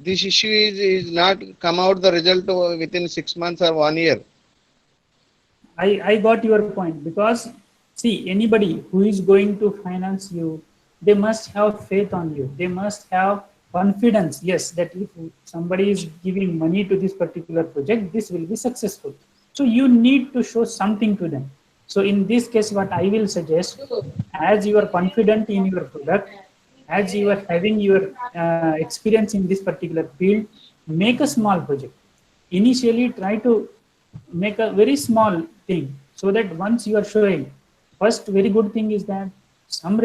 this issue is not come out the result within 6 months or 1 year. I got your point, because see, anybody who is going to finance you, they must have faith on you. They must have confidence, yes, that if somebody is giving money to this particular project, this will be successful. So you need to show something to them. So in this case, what I will suggest, as you are confident in your product, as you are having your experience in this particular field, make a small project. Initially, try to make a very small thing, so that once you are showing, first very good thing is that some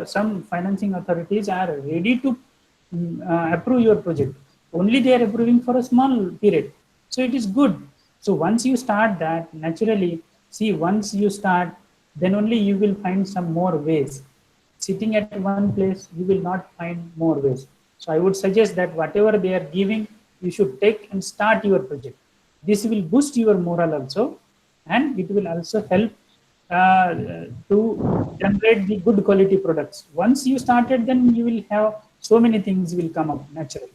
some financing authorities are ready to approve your project. Only they are approving for a small period. So it is good. So once you start that, naturally, see, once you start, then only you will find some more ways. Sitting at one place, you will not find more ways. So I would suggest that whatever they are giving, you should take and start your project. This will boost your morale also, and it will also help to generate the good quality products. Once you started, then you will have so many things will come up naturally.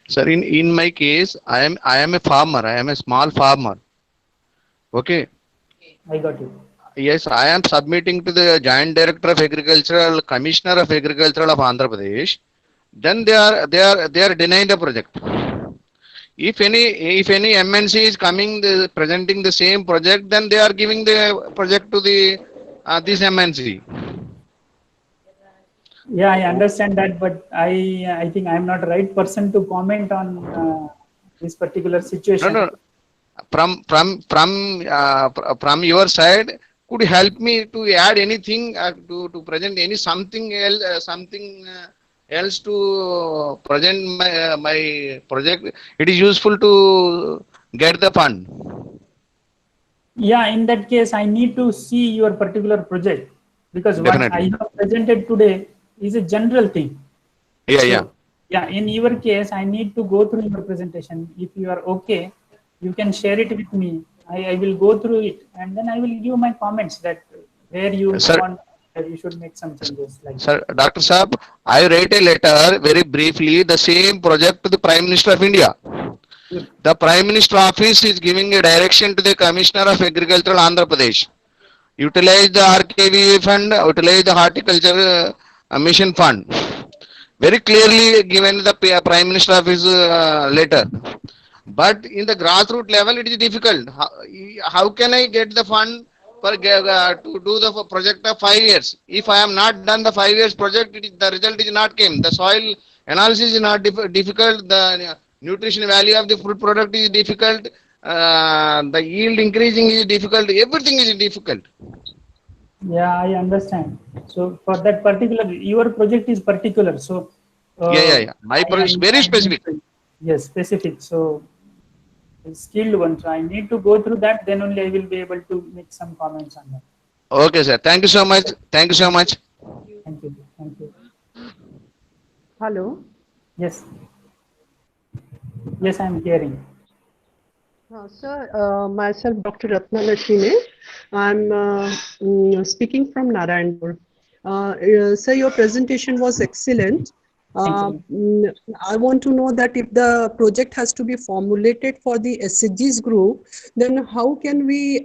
Sir, in my case, I am a farmer. I am a small farmer. Okay. I got it. Yes, I am submitting to the Joint Director of Agricultural, Commissioner of Agricultural of Andhra Pradesh. Then they are denying the project. If any MNC is coming presenting the same project, then they are giving the project to the this MNC. Yeah, I understand that, but I think I'm not the right person to comment on this particular situation. No. From your side, could you help me to add anything to present any something else to present my project? It is useful to get the fund. Yeah, in that case, I need to see your particular project, because what I Definitely. have presented today is a general thing. Yeah. Yeah, in your case, I need to go through your presentation. If you are okay, you can share it with me. I will go through it, and then I will give my comments that where you Sir, want, that you should make some changes like that. Sir, Dr. Saab, I write a letter very briefly, the same project to the Prime Minister of India. Good. The Prime Minister office is giving a direction to the Commissioner of Agriculture Andhra Pradesh. Utilize the RKV fund, utilize the horticulture mission fund. Very clearly given the Prime Minister office letter. But in the grassroots level, it is difficult. How can I get the fund to do the project of 5 years? If I am not done the 5 years project, the result is not came. The soil analysis is not difficult. The nutrition value of the food product is difficult. The yield increasing is difficult. Everything is difficult. Yeah, I understand. So for that particular, your project is particular. So Yeah. My project is very I need specific. to, yes, specific. So skilled one. So I need to go through that. Then only I will be able to make some comments on that. Okay, sir. Thank you so much. Thank you so much. Thank you. Thank you. Hello. Yes. Yes, I am hearing. Sir, myself, Dr. Ratna Lakshmi. I'm speaking from Narayanpur. Sir, your presentation was excellent. Thank I want to know that if the project has to be formulated for the SHGs group, then how can we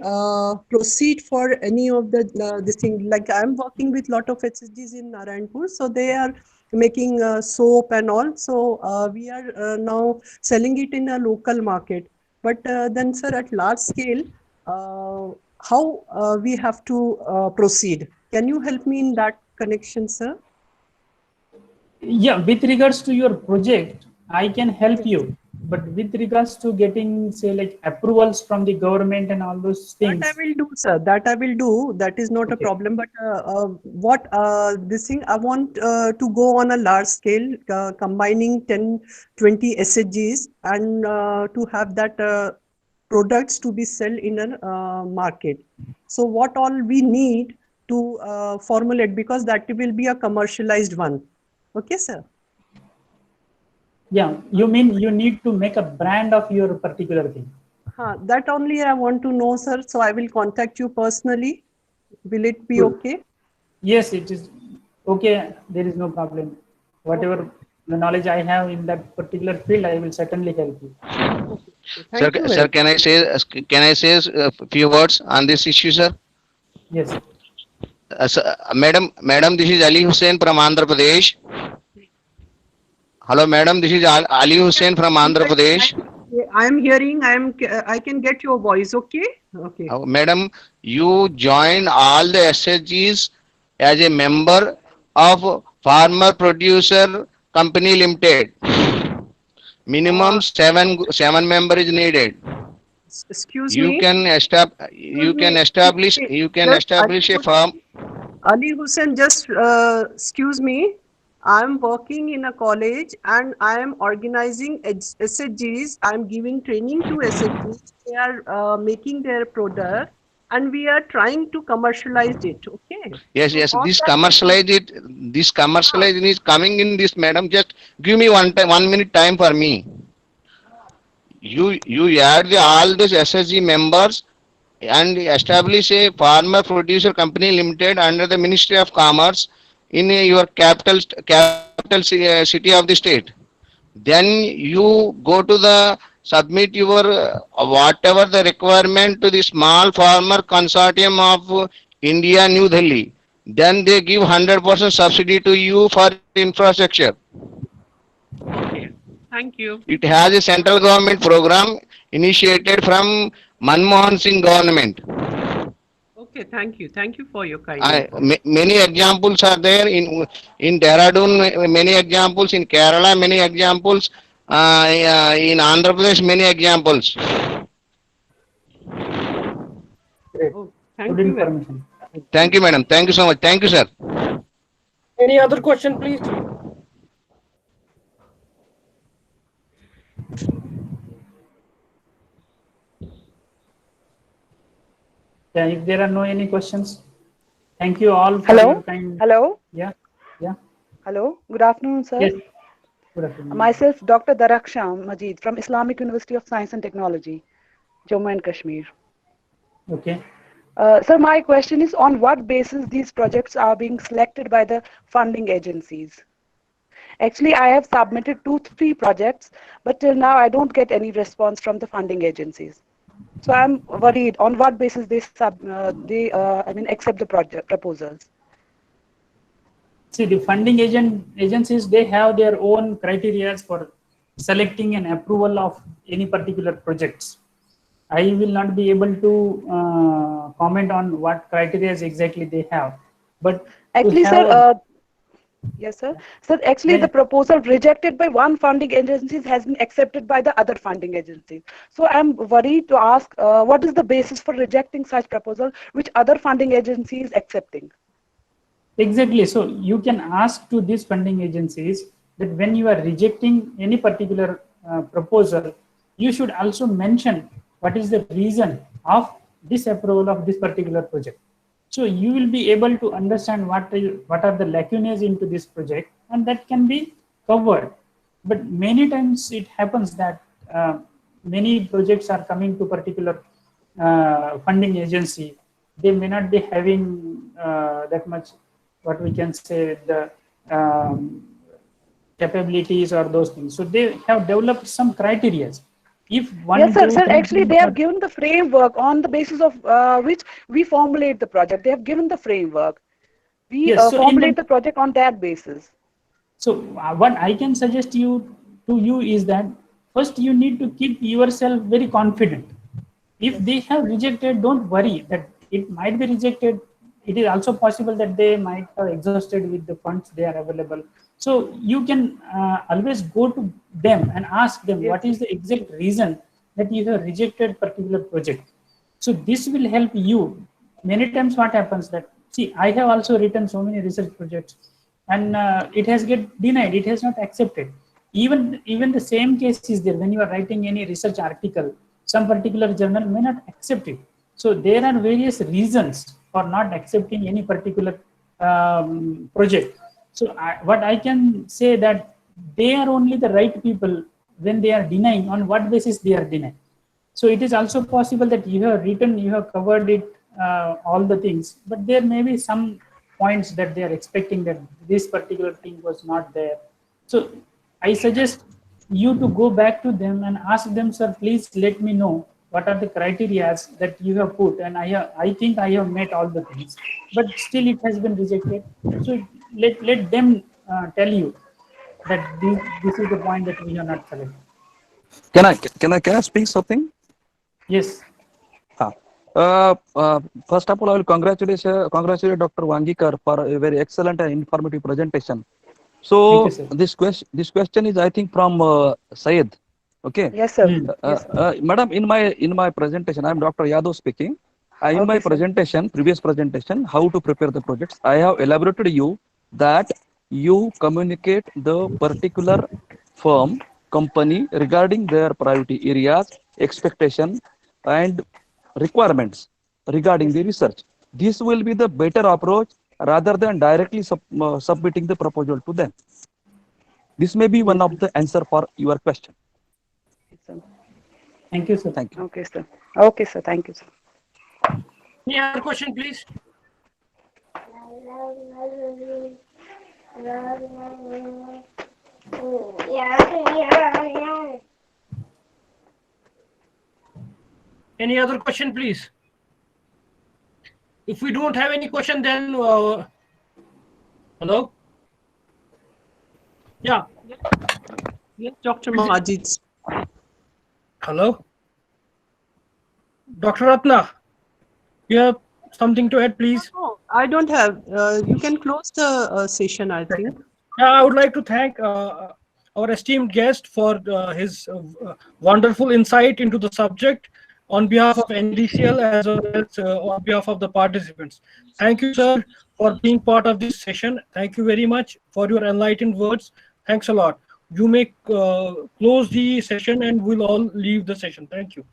proceed for any of this thing? Like I'm working with a lot of SHGs in Narayanpur, so they are making soap and all. So we are now selling it in a local market. But then, sir, at large scale, how we have to proceed? Can you help me in that connection, sir? Yeah, with regards to your project, I can help you. But with regards to getting, say, like approvals from the government and all those That I things. will do, sir. That I will do. That is not a Okay. problem. But what this thing, I want to go on a large scale, combining 10, 20 SHGs and to have that products to be sold in a market. So what all we need to formulate, because that will be a commercialized one. Okay, sir. Yeah, you mean you need to make a brand of your particular thing. That only I want to know, sir. So I will contact you personally. Will it be Good. okay? Yes, it is okay. There is no problem. Whatever the knowledge I have in that particular field, I will certainly help you. Thank you. Sir, can I say a few words on this issue, sir? Yes. Madam, this is Ali Hussain from Andhra Pradesh. Hello, madam, this is Ali Hussain from Andhra Pradesh. I am hearing. I can get your voice. Okay. Okay. Madam, you join all the SHGs as a member of Farmer Producer Company Limited. Minimum seven member is needed. Excuse You me. can establish a firm. Ali Hussain, just excuse me. I'm working in a college and I am organizing SHGs. I'm giving training to SHGs. They are making their product and we are trying to commercialize it. Okay. Yes, So yes. on This that commercialize it. This commercialization is coming in this, madam. Just give me 1 minute time for me. You add all those SSG members and establish a farmer producer company limited under the Ministry of Commerce in your city of the state. Then you go to the submit your whatever the requirement to the small farmer consortium of India, New Delhi. Then they give 100% subsidy to you for infrastructure. Okay. Thank you. It has a central government program initiated from Manmohan Singh government. Okay. Thank you. Thank you for your kind. Many examples are there in Dehradun, many examples in Kerala, many examples in Andhra Pradesh, many examples. Great. Oh, thank Good you. information. Thank you, madam. Thank you so much. Thank you, sir. Any other question, please? Yeah, if there are no any questions, thank you all for Hello? your kind. Hello? Yeah. Yeah. Hello? Good afternoon, sir. Yes. Good afternoon. Myself, Dr. Daraksha Majid from Islamic University of Science and Technology, Jammu and Kashmir. Okay. Sir, my question is on what basis these projects are being selected by the funding agencies? Actually, I have submitted 3 projects, but till now I don't get any response from the funding agencies. So I'm worried on what basis they accept the project proposals. See, the funding agencies, they have their own criteria for selecting an approval of any particular projects. I will not be able to comment on what criteria exactly they have, but actually, sir, yes, sir. So actually, the proposal rejected by one funding agency has been accepted by the other funding agencies. So I'm worried to ask, what is the basis for rejecting such proposal, which other funding agency is accepting? Exactly. So you can ask to these funding agencies that when you are rejecting any particular proposal, you should also mention what is the reason of disapproval of this particular project. So you will be able to understand what are the lacunae into this project, and that can be covered. But many times it happens that many projects are coming to particular funding agency. They may not be having that much, what we can say, the capabilities or those things. So they have developed some criteria. If one, yes, sir. two, Sir, three, actually, they have given the framework on the basis of which we formulate the project. They have given the framework. We yes, so formulate the project on that basis. So what I can suggest to you is that first you need to keep yourself very confident. If they have rejected, don't worry that it might be rejected. It is also possible that they might have exhausted with the funds they are available. So you can always go to them and ask them what is the exact reason that you have rejected particular project. So this will help you. Many times what happens that, see, I have also written so many research projects and it has get denied, it has not accepted. Even the same case is there when you are writing any research article, some particular journal may not accept it. So there are various reasons for not accepting any particular project. So what I can say that they are only the right people when they are denying. On what basis they are denying? So it is also possible that you have written, you have covered it, all the things, but there may be some points that they are expecting that this particular thing was not there. So I suggest you to go back to them and ask them, sir, please let me know what are the criteria that you have put, and I think I have met all the things, but still it has been rejected. So let them tell you that this is the point that we have not selected. Can I speak something? Yes. First of all, I will congratulate Dr. Wangikar for a very excellent and informative presentation. Thank So you, sir. this question is, I think, from Syed. Okay. Yes, sir. Mm. Madam, in my presentation, I am Dr. Yadav speaking. In my Okay, sir. presentation, previous presentation, how to prepare the projects, I have elaborated you that you communicate the particular firm, company regarding their priority areas, expectation, and requirements regarding the research. This will be the better approach rather than directly submitting the proposal to them. This may be one of the answer for your question. Yes, sir. Thank you, sir. Thank you. Okay, sir. Okay, sir. Thank you, sir. Any other question, please? Any other question, please? If we don't have any question, then hello. Yeah. Yes, Dr. Majid. Hello. Dr. Ratna, you have something to add, please? No, I don't have. You can close the session, I think. Yeah, I would like to thank our esteemed guest for his wonderful insight into the subject on behalf of NDCL as well as on behalf of the participants. Thank you, sir, for being part of this session. Thank you very much for your enlightened words. Thanks a lot. You may close the session and we'll all leave the session. Thank you.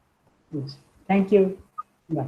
Yes. Thank you. Bye.